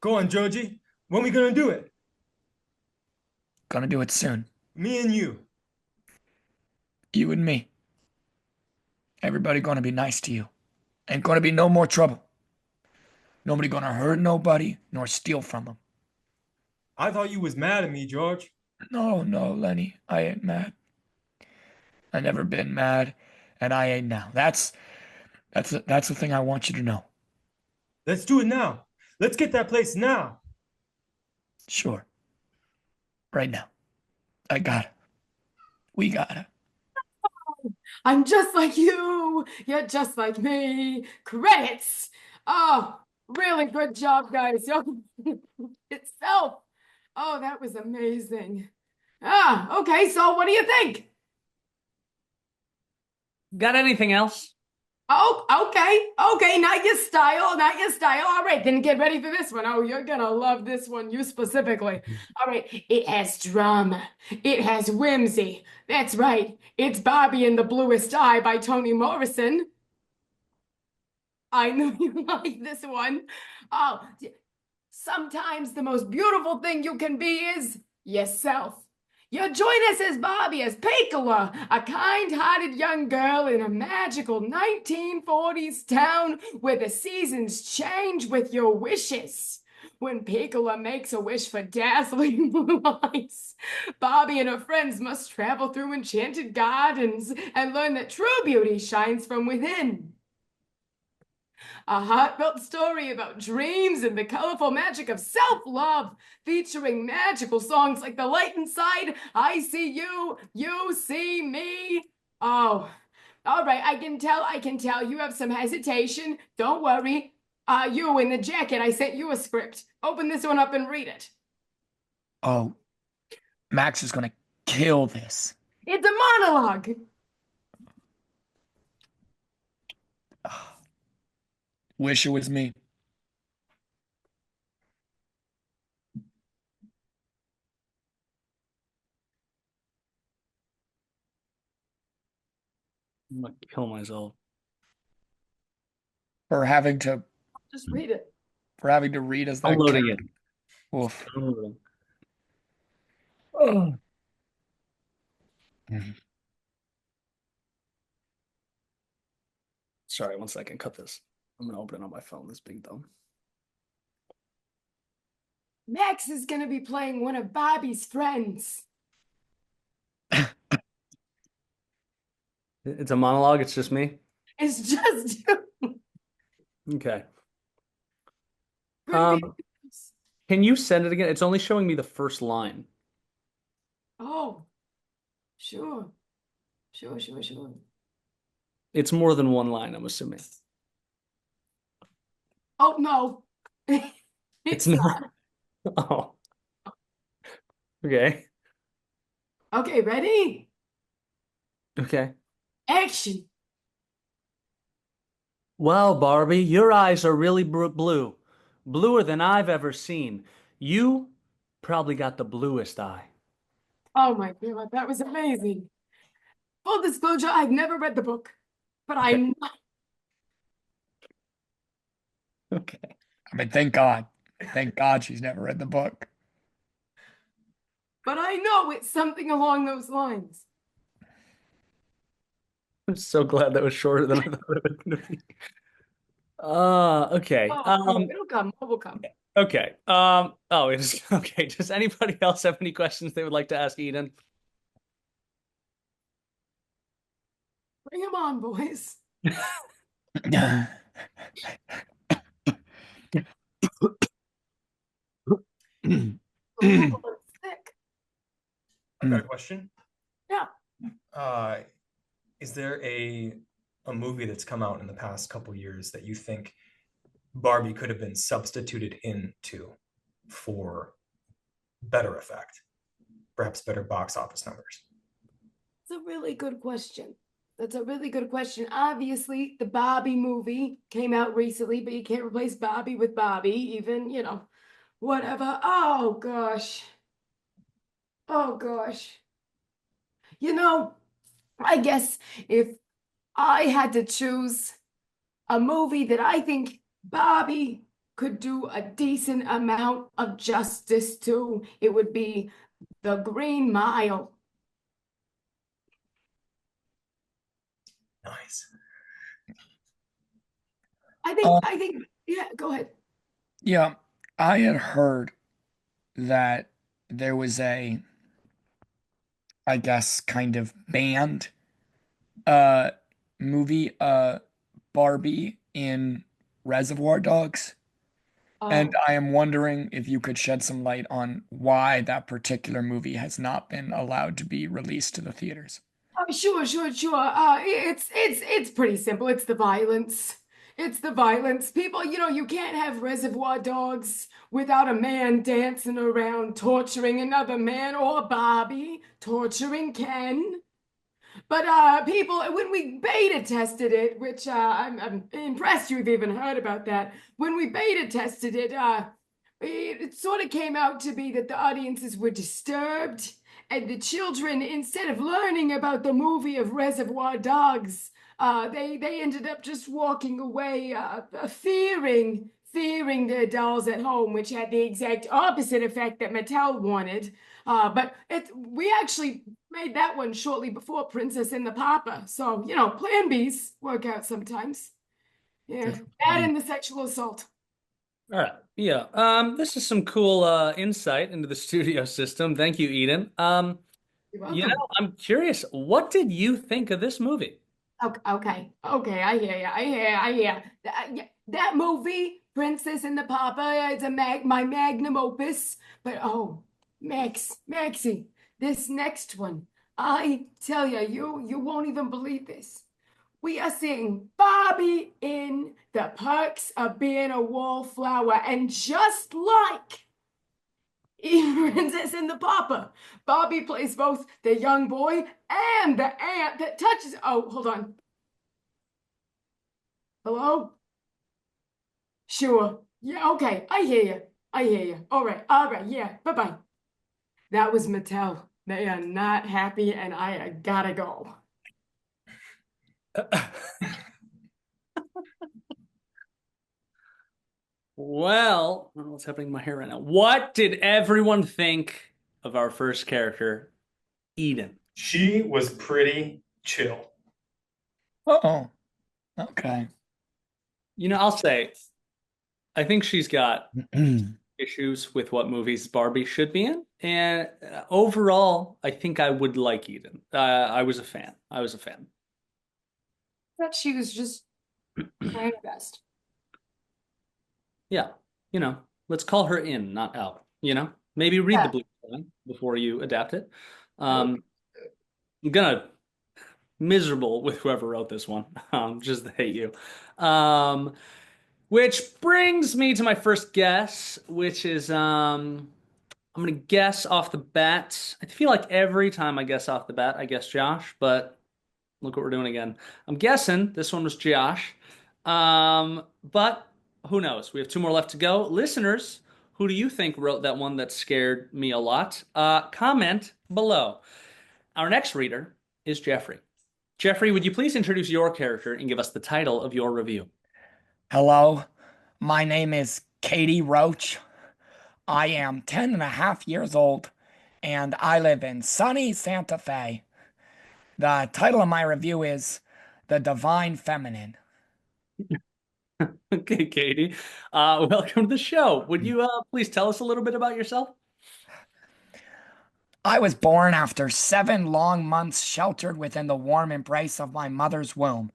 Go on, Georgie. When we gonna do it? Gonna do it soon. Me and you. You and me. Everybody gonna be nice to you. Ain't gonna be no more trouble. Nobody gonna hurt nobody nor steal from them. I thought you was mad at me, George. No, no, Lenny. I ain't mad. I never been mad, and I ain't now. That's the thing I want you to know. Let's do it now. Let's get that place now. Sure. Right now. I got it. We got it. I'm just like you. You're just like me. Credits. Oh, really good job, guys. Itself. Oh, that was amazing. Okay, so what do you think? Got anything else? Oh, okay, not your style, not your style. All right, then get ready for this one. Oh, you're gonna love this one, you specifically. All right, it has drama. It has whimsy. That's right. It's Barbie in the Bluest Eye by Toni Morrison. I knew you like this one. Oh, sometimes the most beautiful thing you can be is yourself. You join us as Barbie, as Piccola, a kind-hearted young girl in a magical 1940s town where the seasons change with your wishes. When Piccola makes a wish for dazzling blue eyes, Barbie and her friends must travel through enchanted gardens and learn that true beauty shines from within. A heartfelt story about dreams and the colorful magic of self-love, featuring magical songs like The Light Inside, I See You, You See Me. Oh, all right, I can tell you have some hesitation. Don't worry. You in the jacket, I sent you a script. Open this one up and read it. Oh, Max is gonna kill this. It's a monologue. Wish it was me. I'm gonna kill myself. For having to Just read it. read as that Downloading character. Oof. Downloading. Oh. Sorry, 1 second. Cut this. I'm gonna open it on my phone. This big dumb. Max is gonna be playing one of Bobby's friends. It's a monologue. It's just me. It's just you. Okay. Could be. Can you send it again? It's only showing me the first line. Oh, sure. Sure, sure, sure. It's more than one line, I'm assuming. Oh, no. It's not. Oh. Okay. Okay, ready? Okay. Action. Well, Barbie, your eyes are really blue. Bluer than I've ever seen. You probably got the bluest eye. Oh my God, that was amazing. Full disclosure, I've never read the book, but I know, Okay. I mean, thank God. Thank God she's never read the book. it's something along those lines. I'm so glad that was shorter than I thought it was going to be. Okay. It'll come. It will come. Okay. Oh, it is okay. Does anybody else have any questions they would like to ask Eden? Bring them on, boys. Oh, it's thick. I've got a question. Yeah. Is there a movie that's come out in the past couple years that you think Barbie could have been substituted into for better effect, perhaps better box office numbers? It's a really good question. That's a really good question. Obviously, the Barbie movie came out recently, but you can't replace Barbie with Barbie, even, whatever. Oh gosh. Oh gosh. I guess if I had to choose a movie that I think Barbie could do a decent amount of justice to, it would be The Green Mile. Nice. Yeah, go ahead. Yeah, I had heard that there was I guess, kind of banned uh movie Barbie in Reservoir Dogs. And Oh, I am wondering if you could shed some light on why that particular movie has not been allowed to be released to the theaters. sure, sure, sure. It's pretty simple. It's the violence. It's the violence. People, you can't have Reservoir Dogs without a man dancing around torturing another man or Barbie torturing Ken. But people, when we beta tested it, which I'm impressed you've even heard about that. When we beta tested it, it sort of came out to be that the audiences were disturbed, and the children, instead of learning about the movie of Reservoir Dogs, they ended up just walking away, fearing their dolls at home, which had the exact opposite effect that Mattel wanted. But we actually made that one shortly before Princess and the Pauper. So, plan Bs work out sometimes. Yeah. That and the sexual assault. All right. Yeah. This is some cool insight into the studio system. Thank you, Eden. You're welcome. I'm curious, what did you think of this movie? Okay. I hear you. I hear. Yeah, that movie, Princess and the Pauper, it's my magnum opus. But Maxie, this next one, I tell you won't even believe this. We are seeing Barbie in the perks of being a wallflower, and just like Princess and the Pauper, Barbie plays both the young boy and the aunt that touches. Oh, hold on. Hello? Sure. Yeah, okay. I hear you. I hear you. All right. Yeah. Bye-bye. That was Mattel. They are not happy, and I gotta go. Well, I don't know what's happening to my hair right now. What did everyone think of our first character, Eden? She was pretty chill. Oh, okay. I'll say, I think she's got issues with what movies Barbie should be in. And overall, I think I would like Eden. I was a fan. thought she was just trying her best. Yeah, let's call her in, not out. Maybe read the Yeah. blue line before you adapt it. I'm gonna miserable with whoever wrote this one. Just hate you. Which brings me to my first guess, which is I'm gonna guess off the bat. I feel like every time I guess off the bat, I guess Josh, but look what we're doing again. I'm guessing this one was Josh. But who knows? We have two more left to go. Listeners, who do you think wrote that one that scared me a lot? Comment below. Our next reader is Jeffrey. Jeffrey, would you please introduce your character and give us the title of your review? Hello, my name is Katie Roach. I am 10 and a half years old, and I live in sunny Santa Fe. The title of my review is The Divine Feminine. Okay, Katie. Welcome to the show. Would you please tell us a little bit about yourself? I was born after 7 long months sheltered within the warm embrace of my mother's womb.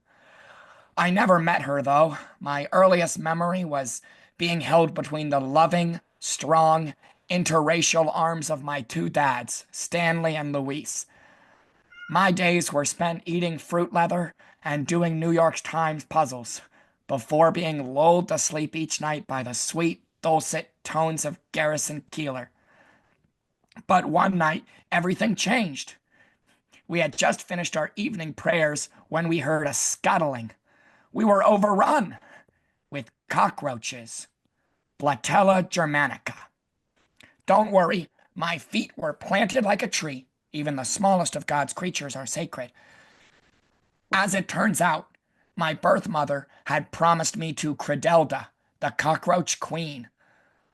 I never met her, though. My earliest memory was being held between the loving, strong, interracial arms of my two dads, Stanley and Luis. My days were spent eating fruit leather and doing New York Times puzzles before being lulled to sleep each night by the sweet, dulcet tones of Garrison Keeler. But one night, everything changed. We had just finished our evening prayers when we heard a scuttling. We were overrun with cockroaches, Blatella germanica. Don't worry, my feet were planted like a tree. Even the smallest of God's creatures are sacred. As it turns out, my birth mother had promised me to Credelda, the cockroach queen.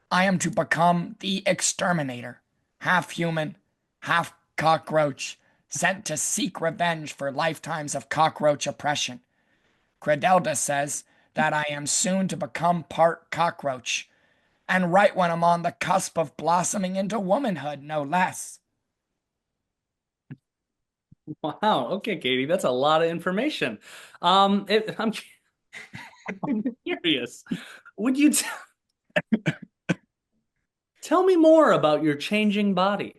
I am to become the exterminator, half human, half cockroach, sent to seek revenge for lifetimes of cockroach oppression. Credelda says that I am soon to become part cockroach, and right when I'm on the cusp of blossoming into womanhood, no less. Wow. Okay, Katie, that's a lot of information. I'm curious. Would you tell me more about your changing body?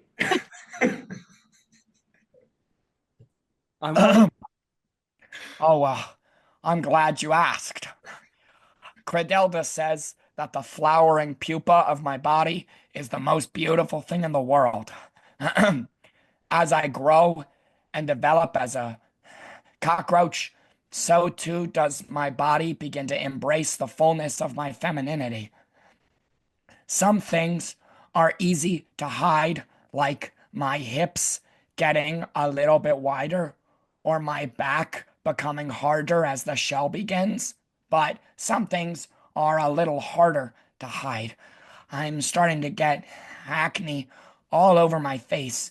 Oh, well, I'm glad you asked. Credelda says that the flowering pupa of my body is the most beautiful thing in the world. As I grow and develop as a cockroach, so too does my body begin to embrace the fullness of my femininity. Some things are easy to hide, like my hips getting a little bit wider or my back becoming harder as the shell begins. But some things are a little harder to hide. I'm starting to get acne all over my face,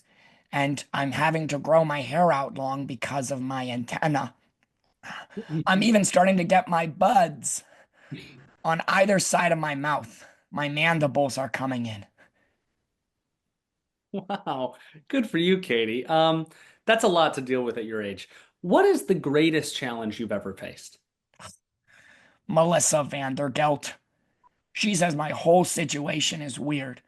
and I'm having to grow my hair out long because of my antenna. I'm even starting to get my buds on either side of my mouth. My mandibles are coming in. Wow. Good for you, Katie. That's a lot to deal with at your age. What is the greatest challenge you've ever faced? Melissa Vandergelt. She says my whole situation is weird.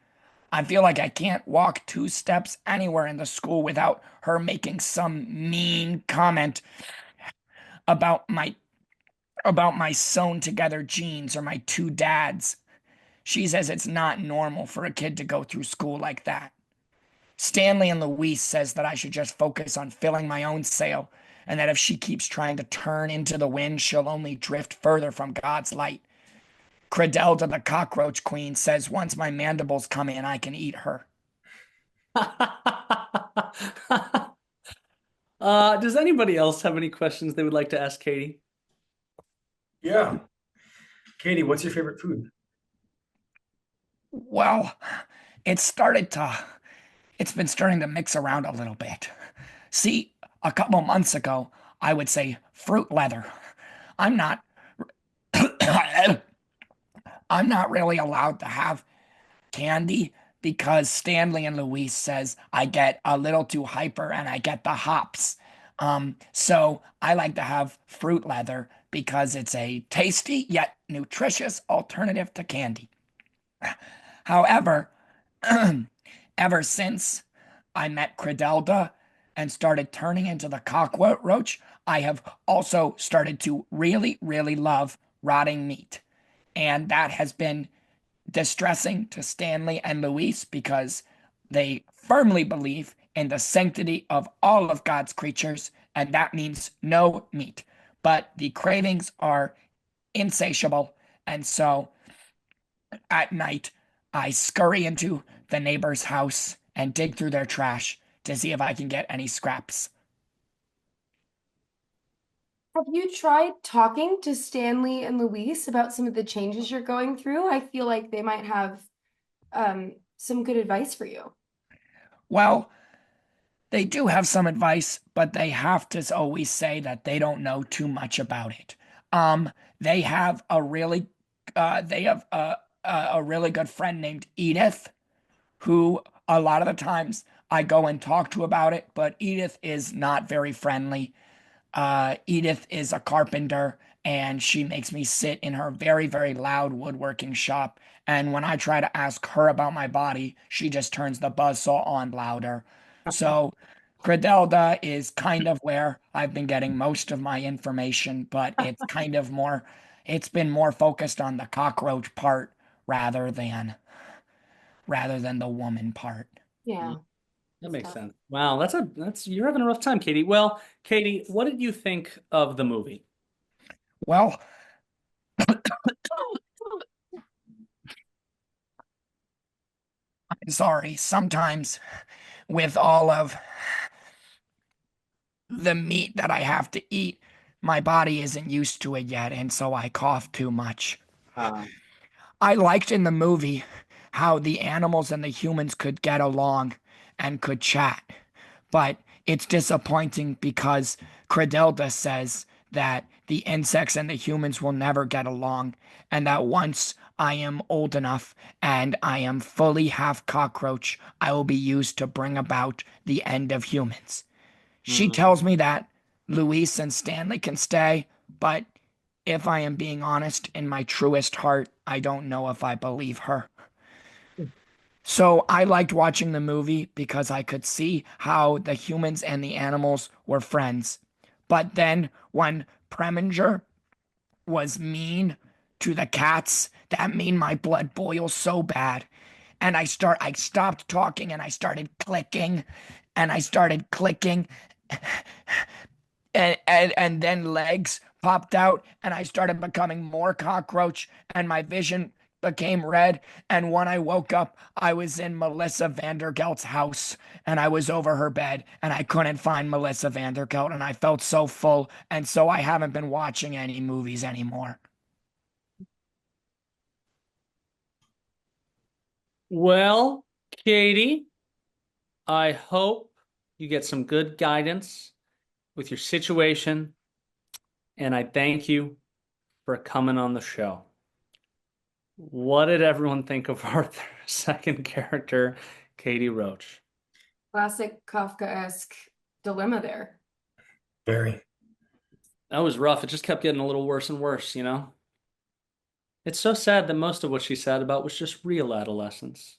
I feel like I can't walk 2 steps anywhere in the school without her making some mean comment about my sewn together jeans or my two dads. She says it's not normal for a kid to go through school like that. Stanley and Louise says that I should just focus on filling my own sail, and that if she keeps trying to turn into the wind, she'll only drift further from God's light. Credelda, the cockroach queen, says once my mandibles come in, I can eat her. Does anybody else have any questions they would like to ask Katie? Yeah. Katie, what's your favorite food? Well, it's been starting to mix around a little bit. See, a couple months ago, I would say fruit leather. I'm not I'm not really allowed to have candy because Stanley and Louise says I get a little too hyper and I get the hops. So I like to have fruit leather because it's a tasty yet nutritious alternative to candy. However, ever since I met Credelda and started turning into the cockroach, I have also started to really, really love rotting meat. And that has been distressing to Stanley and Luis because they firmly believe in the sanctity of all of God's creatures, and that means no meat. But the cravings are insatiable, and so at night I scurry into the neighbor's house and dig through their trash to see if I can get any scraps. Have you tried talking to Stanley and Luis about some of the changes you're going through? I feel like they might have some good advice for you. Well, they do have some advice, but they have to always say that they don't know too much about it. They have a really, they have a really good friend named Edith, who a lot of the times I go and talk to about it, but Edith is not very friendly. Edith is a carpenter and she makes me sit in her very, very loud woodworking shop. And when I try to ask her about my body, she just turns the buzzsaw on louder. So Credelda is kind of where I've been getting most of my information, but it's kind of more, it's been more focused on the cockroach part rather than the woman part. Yeah. That makes Tough. sense. Wow, that's you're having a rough time, Katie. Well, Katie, what did you think of the movie? Well, I'm sorry. Sometimes with all of the meat that I have to eat, my body isn't used to it yet, and so I cough too much. Uh, I liked in the movie how the animals and the humans could get along and could chat, but it's disappointing because Credelda says that the insects and the humans will never get along, and that once I am old enough and I am fully half cockroach, I will be used to bring about the end of humans. She mm, tells me that Luis and Stanley can stay, but if I am being honest, in my truest heart, I don't know if I believe her. So I liked watching the movie because I could see how the humans and the animals were friends. But then when Preminger was mean to the cats, that made my blood boil so bad. And I stopped talking and I started clicking and I started clicking and then legs popped out and I started becoming more cockroach and my vision became red. And when I woke up, I was in Melissa Vandergelt's house and I was over her bed and I couldn't find Melissa Vandergelt and I felt so full. And so I haven't been watching any movies anymore. well, Katie, I hope you get some good guidance with your situation, and I thank you for coming on the show. What did everyone think of our second character, Katie Roach? Classic Kafkaesque dilemma there. Very. That was rough. It just kept getting a little worse and worse, you know? It's so sad that most of what she said about was just real adolescence.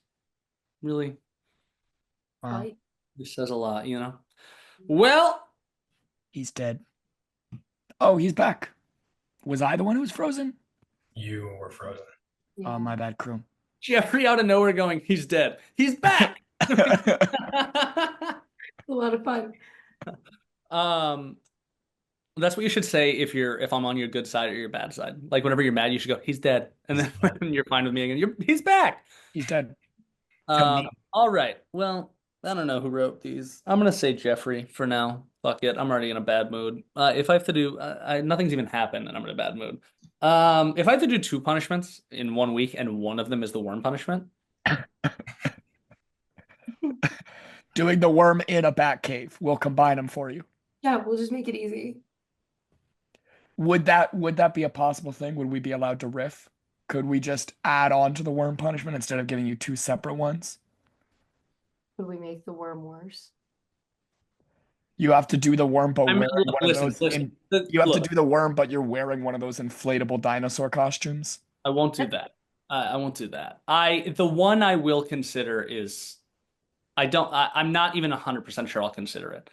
Really, Wow. Right. this says a lot, you know? Well, He's dead. Oh, he's back. Was I the one who was frozen? You were frozen. Yeah. Oh, my bad, crew. Jeffrey out of nowhere going, he's dead. He's back. A lot of fun. That's what you should say if I'm on your good side or your bad side. Like whenever you're mad, you should go, he's dead. And then when you're fine with me again, he's back. He's dead. To me. All right. Well, I don't know who wrote these. I'm gonna say Jeffrey for now. Fuck it. I'm already in a bad mood. If I have to do, nothing's even happened, and I'm in a bad mood. If I have to do two punishments in 1 week, and one of them is the worm punishment, Doing the worm in a bat cave. We'll combine them for you. Yeah, we'll just make it easy. Would that be a possible thing? Would we be allowed to riff? Could we just add on to the worm punishment instead of giving you two separate ones? Could we make the worm worse? You have to do the worm, but I mean, wearing look, one of listen, those listen. you have to Look, do the worm, but you're wearing one of those inflatable dinosaur costumes. I won't do that. I won't do that. The one I will consider is I'm not even 100% sure I'll consider it.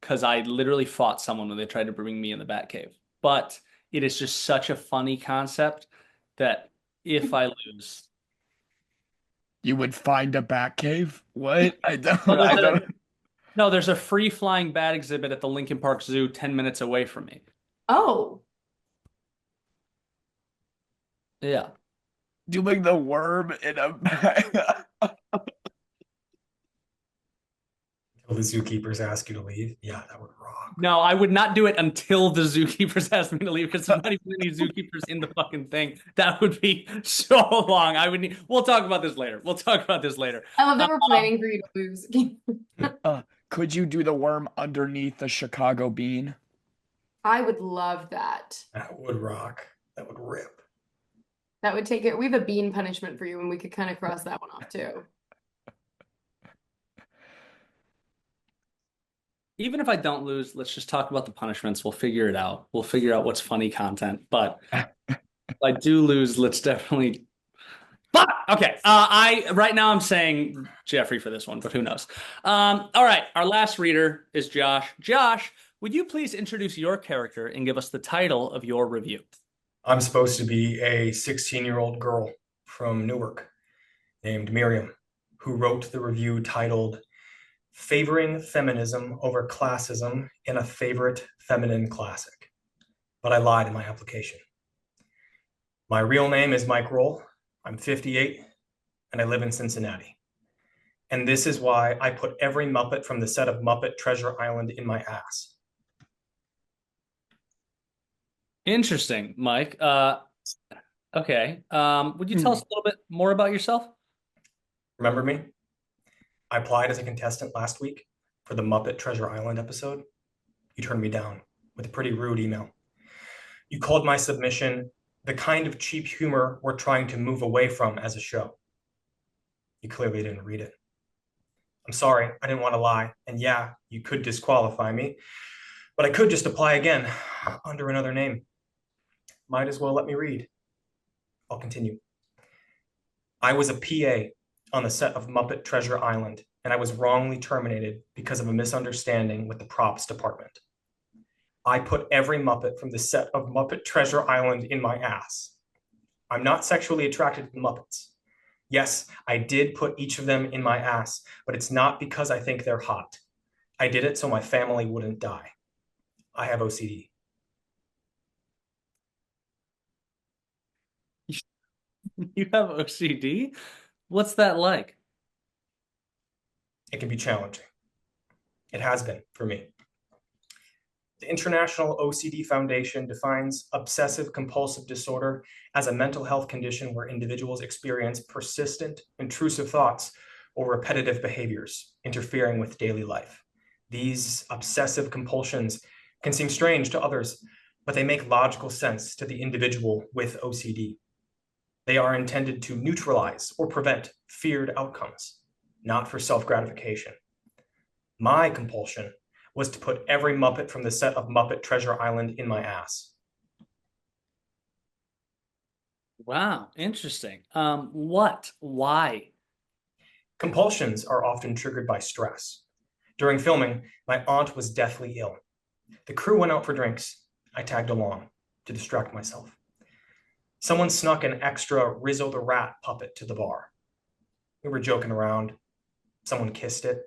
Because I literally fought someone when they tried to bring me in the Batcave. But it is just such a funny concept that if I lose, You would find a bat cave? What? I don't oh, I don't no, there's a free flying bat exhibit at the Lincoln Park Zoo 10 minutes away from me. Oh, Yeah. doing the worm in a Will the zookeepers ask you to leave? Yeah, that would rock. No, I would not do it until the zookeepers asked me to leave because there's not even any zookeepers in the fucking thing. That would be so long. We'll talk about this later. We'll talk about this later. I love that we're planning for you to lose. Could you do the worm underneath the Chicago bean? I would love that. That would rock. That would rip. That would take it. We have a bean punishment for you, and we could kind of cross that one off too. Even if I don't lose, let's just talk about the punishments. We'll figure it out. We'll figure out what's funny content. But if I do lose, let's definitely. But okay, right now I'm saying Jeffrey for this one, but who knows? All right, our last reader is Josh. Josh, would you please introduce your character and give us the title of your review? I'm supposed to be a 16-year-old girl from Newark named Miriam, who wrote the review titled Favoring Feminism Over Classism in a Favorite Feminine Classic. But I lied in my application. My real name is Mike Roll. I'm 58, and I live in Cincinnati. And this is why I put every Muppet from the set of Muppet Treasure Island in my ass. Interesting, Mike. Okay. Would you tell us a little bit more about yourself? Remember me? I applied as a contestant last week for the Muppet Treasure Island episode. You turned me down with a pretty rude email. You called my submission the kind of cheap humor we're trying to move away from as a show. You clearly didn't read it. I'm sorry, I didn't want to lie. And yeah, you could disqualify me, but I could just apply again under another name. Might as well let me read. I'll continue. I was a PA on the set of Muppet Treasure Island, and I was wrongly terminated because of a misunderstanding with the props department. I put every Muppet from the set of Muppet Treasure Island in my ass. I'm not sexually attracted to the Muppets. Yes, I did put each of them in my ass, but it's not because I think they're hot. I did it so my family wouldn't die. I have OCD. You have OCD? What's that like? It can be challenging. It has been for me. The International OCD Foundation defines obsessive compulsive disorder as a mental health condition where individuals experience persistent, intrusive thoughts or repetitive behaviors interfering with daily life. These obsessive compulsions can seem strange to others, but they make logical sense to the individual with OCD. They are intended to neutralize or prevent feared outcomes, not for self-gratification. My compulsion was to put every Muppet from the set of Muppet Treasure Island in my ass. Wow, interesting. What? Why? Compulsions are often triggered by stress. During filming, my aunt was deathly ill. The crew went out for drinks. I tagged along to distract myself. Someone snuck an extra Rizzo the Rat puppet to the bar. We were joking around. Someone kissed it.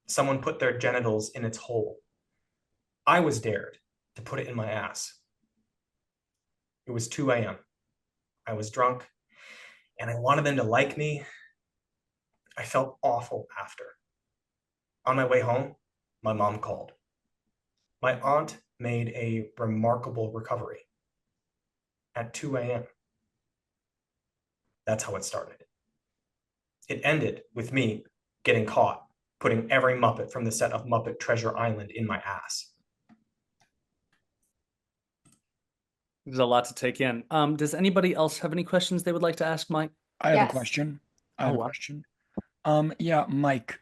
Someone put their genitals in its hole. I was dared to put it in my ass. It was 2 a.m. I was drunk, and I wanted them to like me. I felt awful after. On my way home, my mom called. My aunt made a remarkable recovery at 2 a.m. That's how it started. It ended with me getting caught putting every Muppet from the set of Muppet Treasure Island in my ass. There's a lot to take in. Does anybody else have any questions they would like to ask Mike? I have Yes. a question. Yeah, Mike. Yeah, Mike.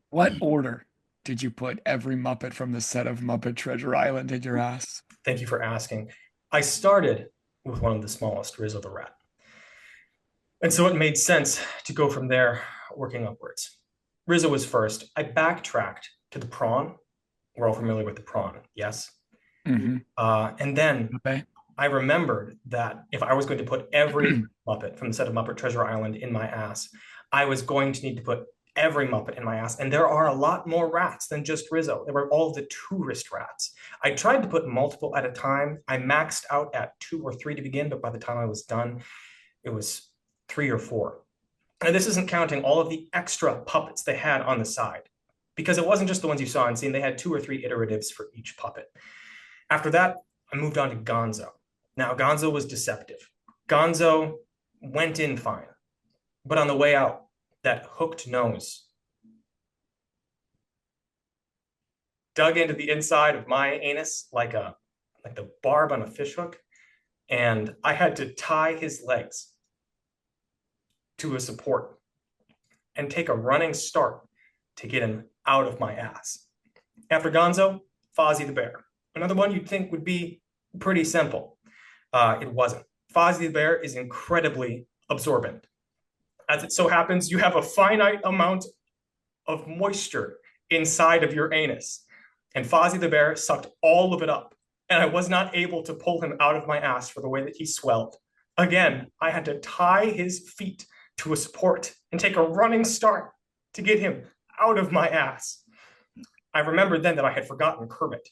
What order did you put every Muppet from the set of Muppet Treasure Island in your ass? Thank you for asking. I started with one of the smallest, Rizzo the Rat. And so it made sense to go from there, working upwards. Rizzo was first. I backtracked to the prawn. We're all familiar with the prawn, yes? Mm-hmm. And then Okay. I remembered that if I was going to put every Muppet from the set of Muppet Treasure Island in my ass, I was going to need to put every Muppet in my ass. And there are a lot more rats than just Rizzo. There were all the tourist rats. I tried to put multiple at a time. I maxed out at 2 or 3 to begin, but by the time I was done, it was 3 or 4. And this isn't counting all of the extra puppets they had on the side, because it wasn't just the ones you saw in scene. They had 2 or 3 iteratives for each puppet. After that, I moved on to Gonzo. Now, Gonzo was deceptive. Gonzo went in fine, but on the way out, that hooked nose dug into the inside of my anus like the barb on a fishhook, and I had to tie his legs to a support and take a running start to get him out of my ass. After Gonzo, Fozzie the Bear. Another one you'd think would be pretty simple. It wasn't. Fozzie the Bear is incredibly absorbent. As it so happens, you have a finite amount of moisture inside of your anus. And Fozzie the Bear sucked all of it up. And I was not able to pull him out of my ass for the way that he swelled. Again, I had to tie his feet to a support and take a running start to get him out of my ass. I remembered then that I had forgotten Kermit.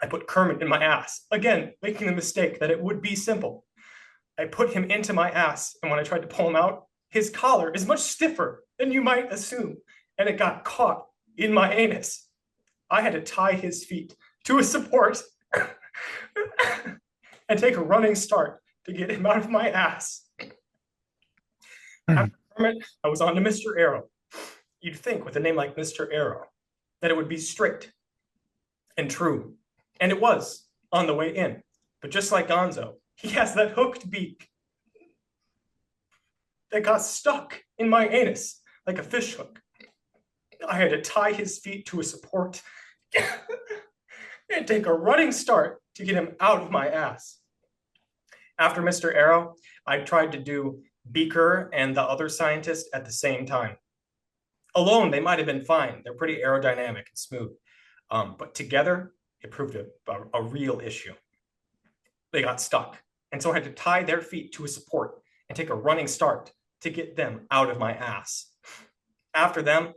I put Kermit in my ass, again, making the mistake that it would be simple. I put him into my ass, and when I tried to pull him out, his collar is much stiffer than you might assume, and it got caught in my anus. I had to tie his feet to a support and take a running start to get him out of my ass. After Kermit, I was on to Mr. Arrow. You'd think with a name like Mr. Arrow that it would be straight and true. And it was on the way in. But just like Gonzo, he has that hooked beak that got stuck in my anus like a fish hook. I had to tie his feet to a support and take a running start to get him out of my ass. After Mr. Arrow, I tried to do Beaker and the other scientist at the same time. Alone, they might have been fine. They're pretty aerodynamic and smooth. But together, it proved a real issue. They got stuck. And so I had to tie their feet to a support and take a running start to get them out of my ass. After them,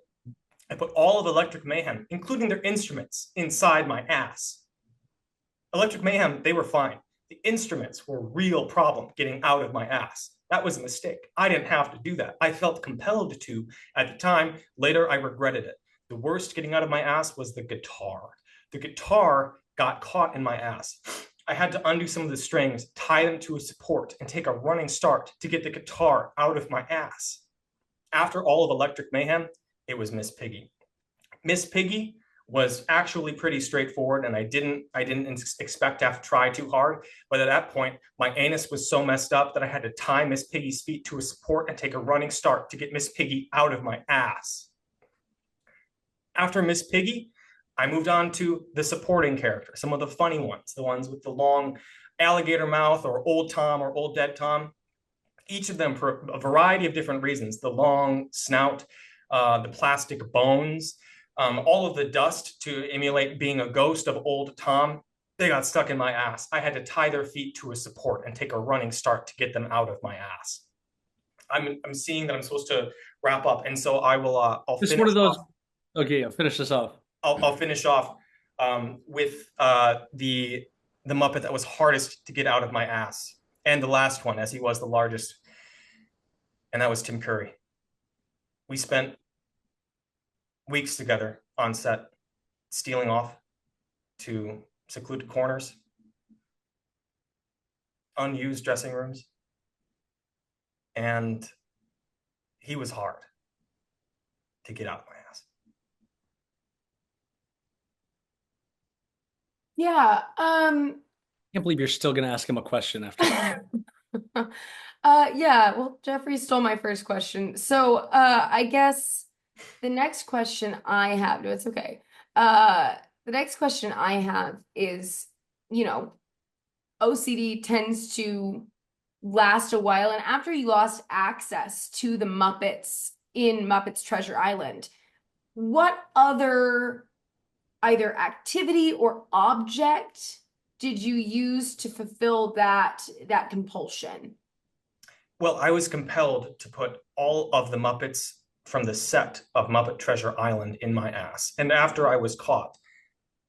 I put all of Electric Mayhem, including their instruments, inside my ass. Electric Mayhem, they were fine. The instruments were a real problem getting out of my ass. That was a mistake. I didn't have to do that. I felt compelled to at the time. Later, I regretted it. The worst getting out of my ass was the guitar. The guitar got caught in my ass. I had to undo some of the strings, tie them to a support, and take a running start to get the guitar out of my ass. After all of Electric Mayhem, it was Miss Piggy. Miss Piggy was actually pretty straightforward, and I didn't expect to have to try too hard. But at that point, my anus was so messed up that I had to tie Miss Piggy's feet to a support and take a running start to get Miss Piggy out of my ass. After Miss Piggy, I moved on to the supporting characters, some of the funny ones, the ones with the long alligator mouth or Old Tom or Old Dead Tom. Each of them for a variety of different reasons. The long snout, the plastic bones, all of the dust to emulate being a ghost of Old Tom. They got stuck in my ass. I had to tie their feet to a support and take a running start to get them out of my ass. I'm seeing that I'm supposed to wrap up, and so I will. I'll Just finish one of those. off. Okay, I'll finish this off. I'll finish off with the Muppet that was hardest to get out of my ass, and the last one, as he was the largest, and that was Tim Curry. We spent weeks together on set, stealing off to secluded corners, unused dressing rooms, and he was hard to get out of my ass. Yeah, Can't believe you're still gonna ask him a question after that. yeah, well, Jeffrey stole my first question. So, I guess The next question I have, no, it's okay. The next question I have is, you know, OCD tends to last a while, and after you lost access to the Muppets in Muppets Treasure Island, what other either activity or object did you use to fulfill that compulsion? Well, I was compelled to put all of the Muppets from the set of Muppet Treasure Island in my ass. And after I was caught,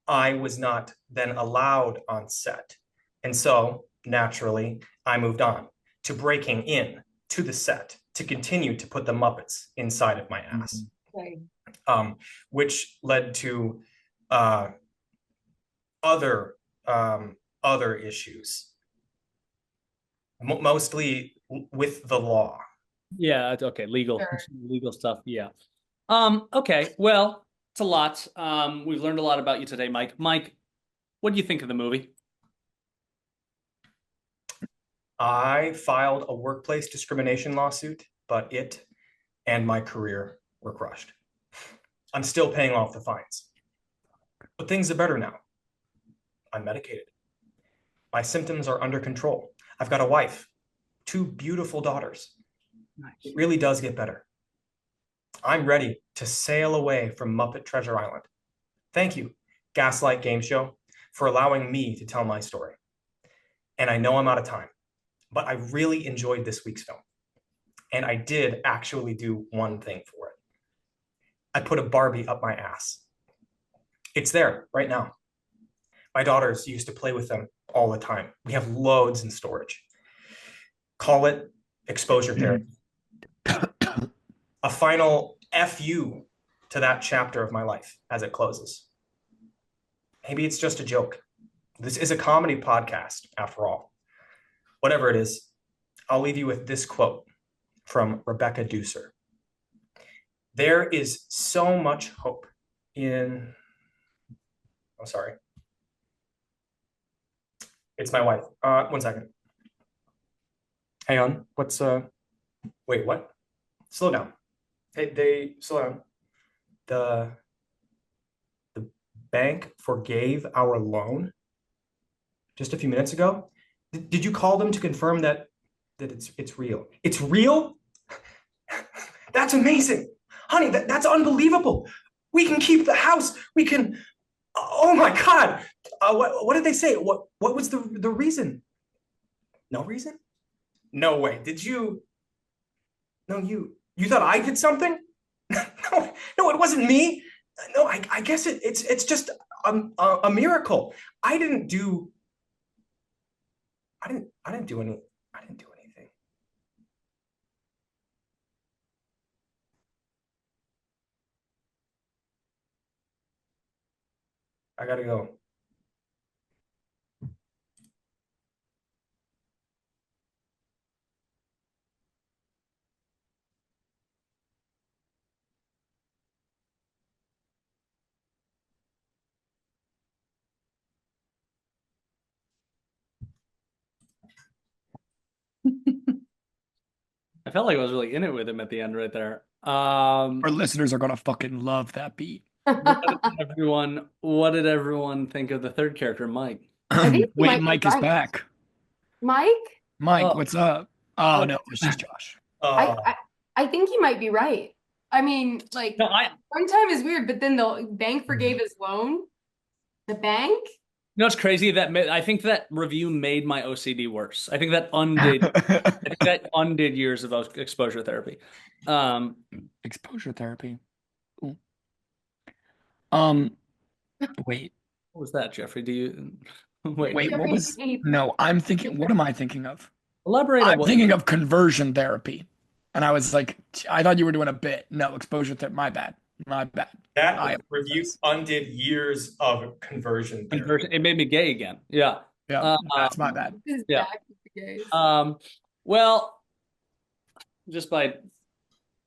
I was not then allowed on set. And so, naturally, I moved on to breaking in to the set to continue to put the Muppets inside of my ass. Okay. Which led to other issues, mostly with the law. Yeah, it's okay. Legal Sure. stuff. Yeah. Okay. Well, it's a lot. We've learned a lot about you today, Mike. Mike, what do you think of the movie? I filed a workplace discrimination lawsuit, but it and my career were crushed. I'm still paying off the fines, but things are better now. I'm medicated. My symptoms are under control. I've got a wife, 2 beautiful daughters. Nice. It really does get better. I'm ready to sail away from Muppet Treasure Island. Thank you, Gaslight Gameshow, for allowing me to tell my story. And I know I'm out of time, but I really enjoyed this week's film. And I did actually do one thing for it. I put a Barbie up my ass. It's there right now. My daughters used to play with them all the time. We have loads in storage. Call it exposure therapy. A final FU to that chapter of my life as it closes. Maybe it's just a joke. This is a comedy podcast, after all. Whatever it is, I'll leave you with this quote from Rebecca Deucer. There is so much hope in... I'm sorry. It's my wife. 1 second. Hang on. What's... Wait, what? Slow down. They slow down. The bank forgave our loan just a few minutes ago. Did you call them to confirm that it's real? It's real? That's amazing. Honey, that's unbelievable. We can keep the house. We can... Oh my God. What did they say? What was the reason? No reason? No way. Did you... No, you thought I did something? No, it wasn't me. No, I guess it's just a miracle. I didn't do anything. I gotta go. I felt like I was really in it with him at the end right there. Our listeners are gonna fucking love that beat. What did everyone think of the third character, Mike? I think he might Wait, be Mike is right. back. Mike? Mike, Oh. what's up? Oh no, it's just Josh. I think he might be right. I mean, like, No, one time is weird, but then the bank forgave his loan. The bank? No, it's crazy that I think that review made my OCD worse. I think that undid years of exposure therapy. Exposure therapy. Ooh. Wait. What was that, Jeffrey? Do you wait? What was? No, I'm thinking. What am I thinking of? Elaborate on I'm what thinking of conversion therapy, and I was like, I thought you were doing a bit. No, exposure therapy. My bad. That review undid years of conversion therapy. conversion. It made me gay again. Yeah. Yeah, that's my bad. Yeah. Back with the gays. Well, just by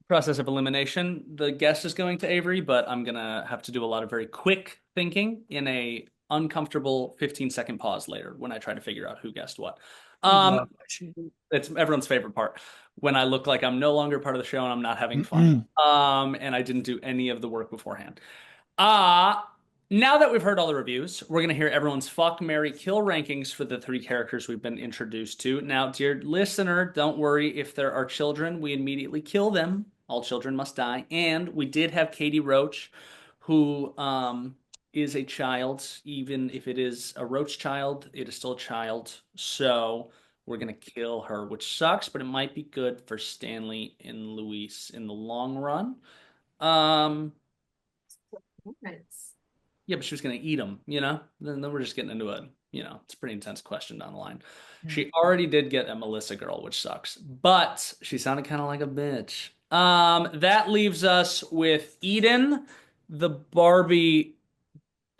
process of elimination, the guest is going to Avery, but I'm gonna have to do a lot of very quick thinking in a uncomfortable 15-second pause later when I try to figure out who guessed what. It's everyone's favorite part. When I look like I'm no longer part of the show and I'm not having fun. And I didn't do any of the work beforehand. Now that we've heard all the reviews, we're going to hear everyone's fuck, marry, kill rankings for the 3 characters we've been introduced to. Now, dear listener, don't worry. If there are children, we immediately kill them. All children must die. And we did have Katie Roach, who is a child. Even if it is a Roach child, it is still a child. So we're going to kill her, which sucks, but it might be good for Stanley and Luis in the long run. Yeah, but she was going to eat them, you know? Then we're just getting into it's a pretty intense question down the line. She already did get a Melissa girl, which sucks, but she sounded kind of like a bitch. That leaves us with Eden, the Barbie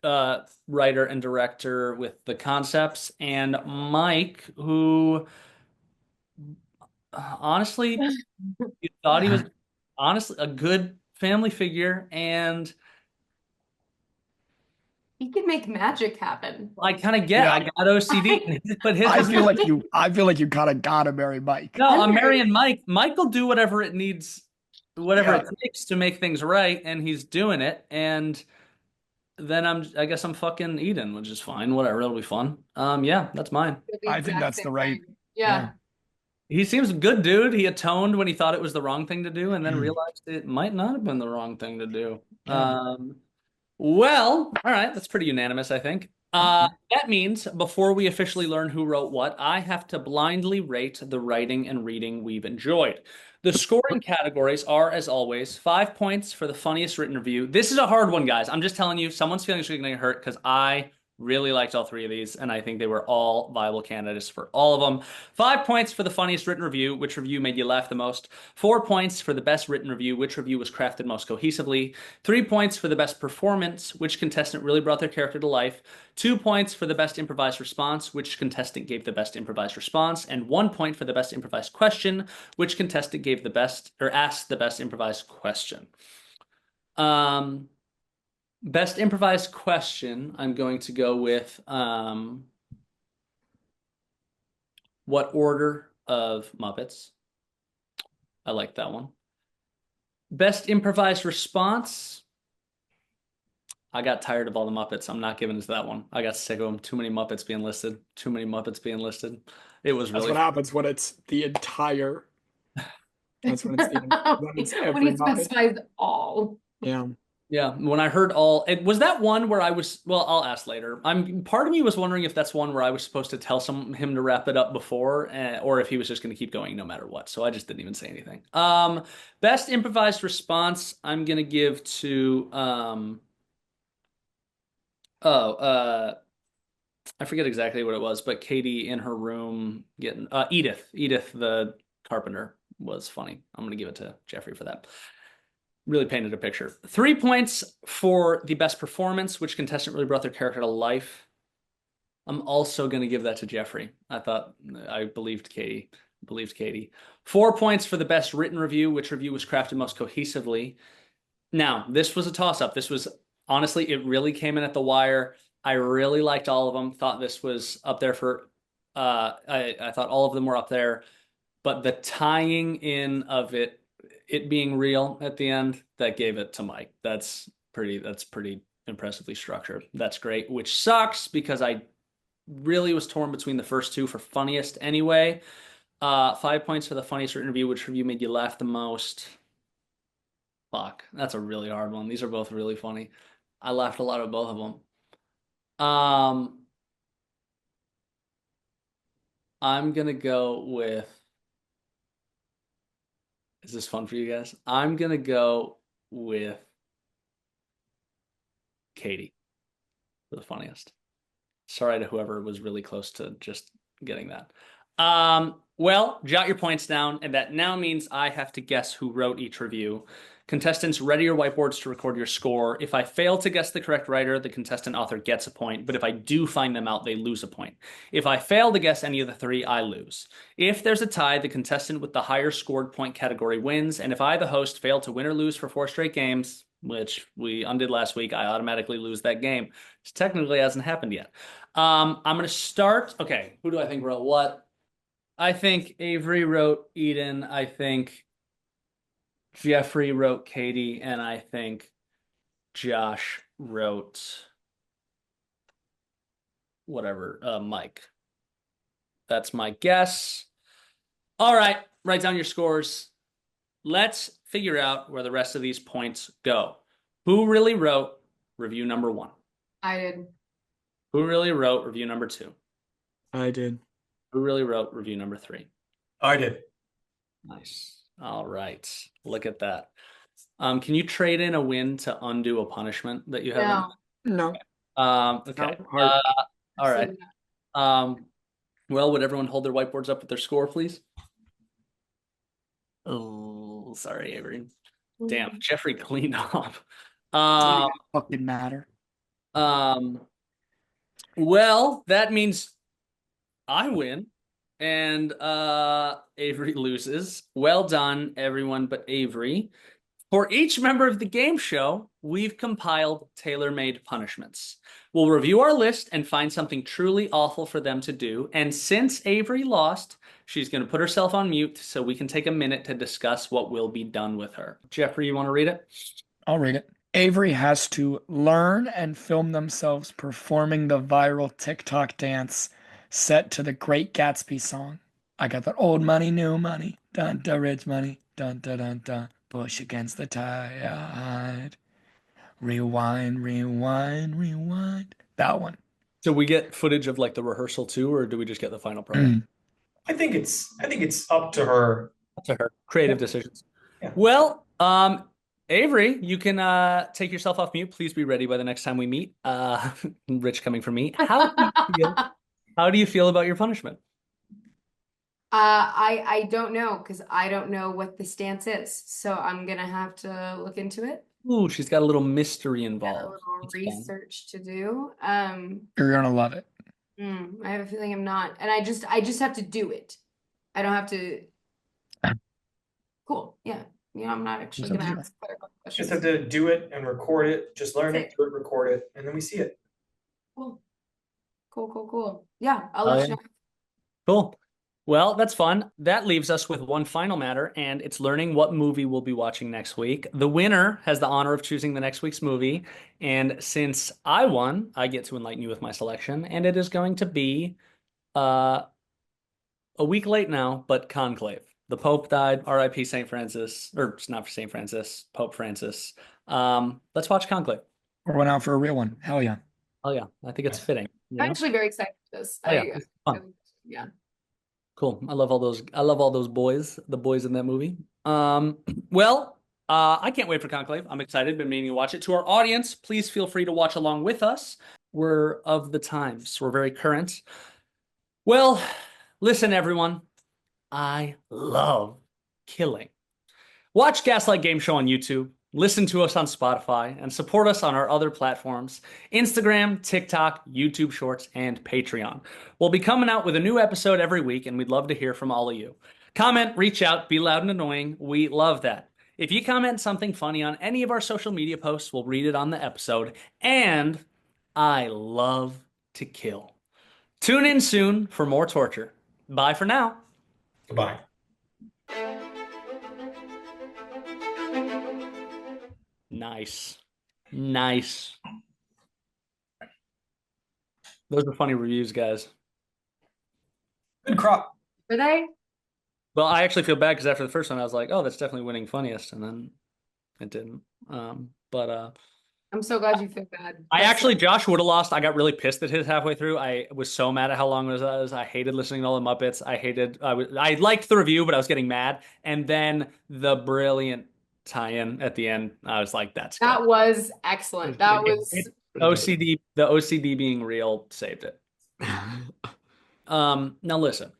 writer and director with the concepts, and Mike, who honestly, you thought he was honestly a good family figure, and he can make magic happen. I kind of get. I got OCD, but I feel like you kind of gotta marry Mike. No, I'm marrying Mike. Mike will do whatever it needs, whatever it takes to make things right, and he's doing it. And then I guess I'm fucking Eden, which is fine. Whatever, it'll be fun. Yeah, that's mine. I think that's the right. Yeah. He seems a good dude. He atoned when he thought it was the wrong thing to do, and then realized it might not have been the wrong thing to do. Well, all right, that's pretty unanimous, I think. That means before we officially learn who wrote what, I have to blindly rate the writing and reading we've enjoyed. The scoring categories are, as always, 5 points for the funniest written review. This is a hard one, guys. I'm just telling you, someone's feelings are going to get hurt because I really liked all 3 of these, and I think they were all viable candidates for all of them. 5 points for the funniest written review, which review made you laugh the most. 4 points for the best written review, which review was crafted most cohesively. 3 points for the best performance, which contestant really brought their character to life. 2 points for the best improvised response, which contestant gave the best improvised response. And 1 point for the best improvised question, which contestant gave the best, or asked the best improvised question. Best improvised question, I'm going to go with what order of Muppets? I like that one. Best improvised response, I got tired of all the Muppets. I'm not giving it to that one. I got sick of them. Too many Muppets being listed. Too many Muppets being listed. It was really. That's what happens when it's the entire. That's when it's when he specifies all. Yeah. Yeah, when I heard all, was that one where I was, well, I'll ask later. Part of me was wondering if that's one where I was supposed to tell him to wrap it up before, or if he was just going to keep going no matter what. So I just didn't even say anything. Best improvised response, I'm going to give to, I forget exactly what it was, but Katie in her room getting, Edith the carpenter was funny. I'm going to give it to Jeffrey for that. Really painted a picture. 3 points for the best performance, which contestant really brought their character to life. I'm also going to give that to Jeffrey. I believed Katie. 4 points for the best written review, which review was crafted most cohesively. Now, this was a toss-up. This was, honestly, it really came in at the wire. I really liked all of them. Thought this was up there for, I thought all of them were up there. But the tying in of it being real at the end, that gave it to Mike. That's pretty impressively structured. That's great, which sucks because I really was torn between the first 2 for funniest anyway. 5 points for the funniest written review, which review made you laugh the most. Fuck, that's a really hard one. These are both really funny. I laughed a lot at both of them. I'm gonna go with, is this fun for you guys? I'm going to go with Katie for the funniest. Sorry to whoever was really close to just getting that. Well, jot your points down, and that now means I have to guess who wrote each review. Contestants, ready your whiteboards to record your score. If I fail to guess the correct writer, the contestant author gets a point, but if I do find them out, they lose a point. If I fail to guess any of the 3, I lose. If there's a tie, the contestant with the higher scored point category wins, and if I, the host, fail to win or lose for 4 straight games, which we undid last week, I automatically lose that game. Which technically hasn't happened yet. I'm going to start. Okay, who do I think wrote what? I think Avery wrote Eden. I think Jeffrey wrote Katie, and I think Josh wrote whatever, Mike. That's my guess. All right, write down your scores. Let's figure out where the rest of these points go. Who really wrote review number 1? I did. Who really wrote review number 2? I did. Who really wrote review number 3? I did. Nice. All right. Look at that. Can you trade in a win to undo a punishment that you have? No. No. Okay. No, hard. All right. Well, would everyone hold their whiteboards up with their score, please? Oh, sorry, Avery. Damn, Jeffrey cleaned up. Fucking matter. Well, that means I win and Avery loses. Well done, everyone but Avery. For each member of the game show, we've compiled tailor-made punishments. We'll review our list and find something truly awful for them to do. And since Avery lost, she's going to put herself on mute so we can take a minute to discuss what will be done with her. Jeffrey, you want to read it? I'll read it. Avery has to learn and film themselves performing the viral TikTok dance set to the Great Gatsby song. I got that old money, new money, dun dun rich money, dun dun dun dun, push against the tide. Rewind, rewind, rewind. That one. So we get footage of like the rehearsal too, or do we just get the final product? I think it's up to her. To her creative decisions. Yeah. Well, Avery, you can take yourself off mute. Please be ready by the next time we meet. Rich coming from me. How do you feel about your punishment? I don't know because I don't know what the stance is, so I'm gonna have to look into it. Ooh, she's got a little mystery Got a involved. little That's fun. research to do. You're gonna love it. I have a feeling I'm not, and I just have to do it. I don't have to. Cool. Yeah. I'm not actually gonna ask clerical Just questions. have to do it and record it. Just learn That's it, do it, record it, and then we see it. Cool. Cool. Yeah, I'll let you know. Cool. Well, that's fun. That leaves us with one final matter, and it's learning what movie we'll be watching next week. The winner has the honor of choosing the next week's movie, and since I won, I get to enlighten you with my selection, and it is going to be a week late now, but Conclave. The Pope died, R.I.P. St. Francis, or it's not for St. Francis, Pope Francis. Let's watch Conclave. Or went out for a real one. Hell yeah. Oh yeah, I think it's fitting. You I'm know? actually very excited for this. Oh, yeah, it's fun. Yeah. Cool. I love all those boys, the boys in that movie. Well, I can't wait for Conclave. I'm excited. Been meaning to watch it. To our audience, please feel free to watch along with us. We're of the times. We're very current. Well, listen, everyone. I love killing. Watch Gaslight Gameshow on YouTube. Listen to us on Spotify and support us on our other platforms, Instagram, TikTok, YouTube Shorts, and Patreon. We'll be coming out with a new episode every week, and we'd love to hear from all of you. Comment, reach out, be loud and annoying. We love that. If you comment something funny on any of our social media posts, we'll read it on the episode. And I love to kill. Tune in soon for more torture. Bye for now. Goodbye. Nice. Those are funny reviews, guys. Good crop. Were they? Well, I actually feel bad because after the first one, I was like, "Oh, that's definitely winning funniest," and then it didn't. But I'm so glad you feel bad. Josh would have lost. I got really pissed at his halfway through. I was so mad at how long it was. I hated listening to all the Muppets. I liked the review, but I was getting mad. And then the brilliant tie-in at the end, I was like, "That's That good." was excellent. That was OCD. The OCD being real saved it. Now listen.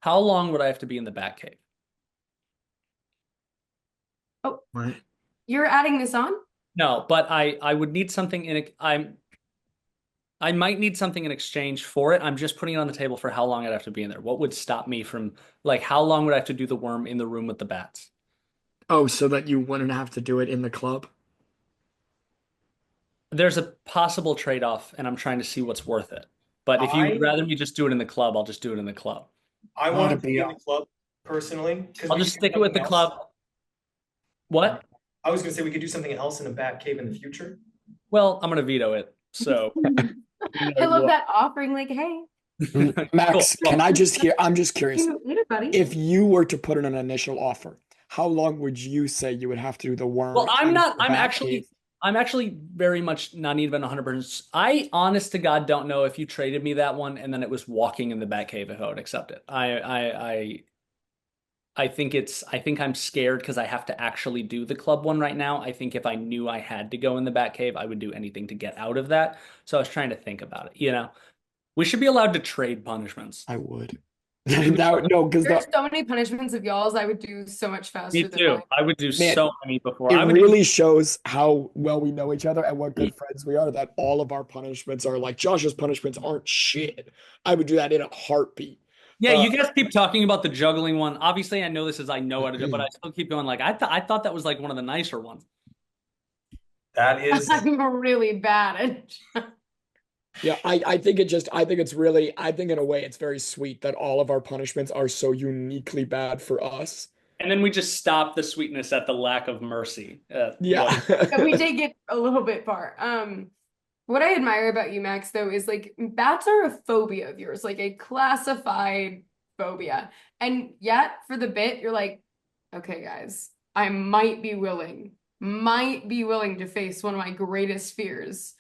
How long would I have to be in the Batcave? Oh, What? you're adding this on? No, but I would need something I might need something in exchange for it. I'm just putting it on the table for how long I'd have to be in there. What would stop me from, like, how long would I have to do the worm in the room with the bats? Oh, so that you wouldn't have to do it in the club? There's a possible trade-off, and I'm trying to see what's worth it. But if you would rather me just do it in the club, I'll just do it in the club. I want it to be in the club personally. I'll just stick it with the club. What? I was going to say we could do something else in a bat cave in the future. Well, I'm going to veto it. So I love that offering. Like, hey, Max, Cool. can I just hear? I'm just curious. eat it, buddy. If you were to put in an initial offer, how long would you say you would have to do the worm? Well, I'm in not. the I'm bat actually. cave? I'm actually very much not even 100%. I, honest to God, don't know if you traded me that one and then it was walking in the Batcave if I would accept it. I think it's. I think I'm scared because I have to actually do the club one right now. I think if I knew I had to go in the Batcave, I would do anything to get out of that. So I was trying to think about it. You know, we should be allowed to trade punishments. I would. No, because There's so many punishments of y'all's I would do so much faster Me than too. mine. I would do Man, so many before. it I would really shows how well we know each other and what good friends we are, that all of our punishments are like Josh's punishments aren't shit. I would do that in a heartbeat. Yeah, you guys keep talking about the juggling one. Obviously, I know this is I know how to do it, but I still keep going like I thought that was like one of the nicer ones. That is. I'm really bad at. Yeah, I think it's really, I think in a way it's very sweet that all of our punishments are so uniquely bad for us. And then we just stop the sweetness at the lack of mercy. Yeah. But we take it a little bit far. What I admire about you, Max, though, is like bats are a phobia of yours, like a classified phobia. And yet, for the bit, you're like, okay, guys, I might be willing to face one of my greatest fears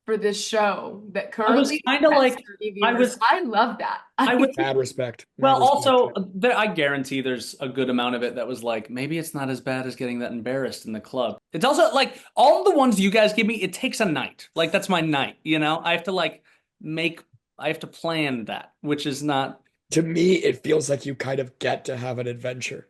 for this show that currently kind of like I love that. I was Mad respect. well, Mad respect. also I guarantee there's a good amount of it that was like maybe it's not as bad as getting that embarrassed in the club. It's also like all the ones you guys give me, it takes a night. Like that's my night, you know? I have to plan that, which is not. To me, it feels like you kind of get to have an adventure.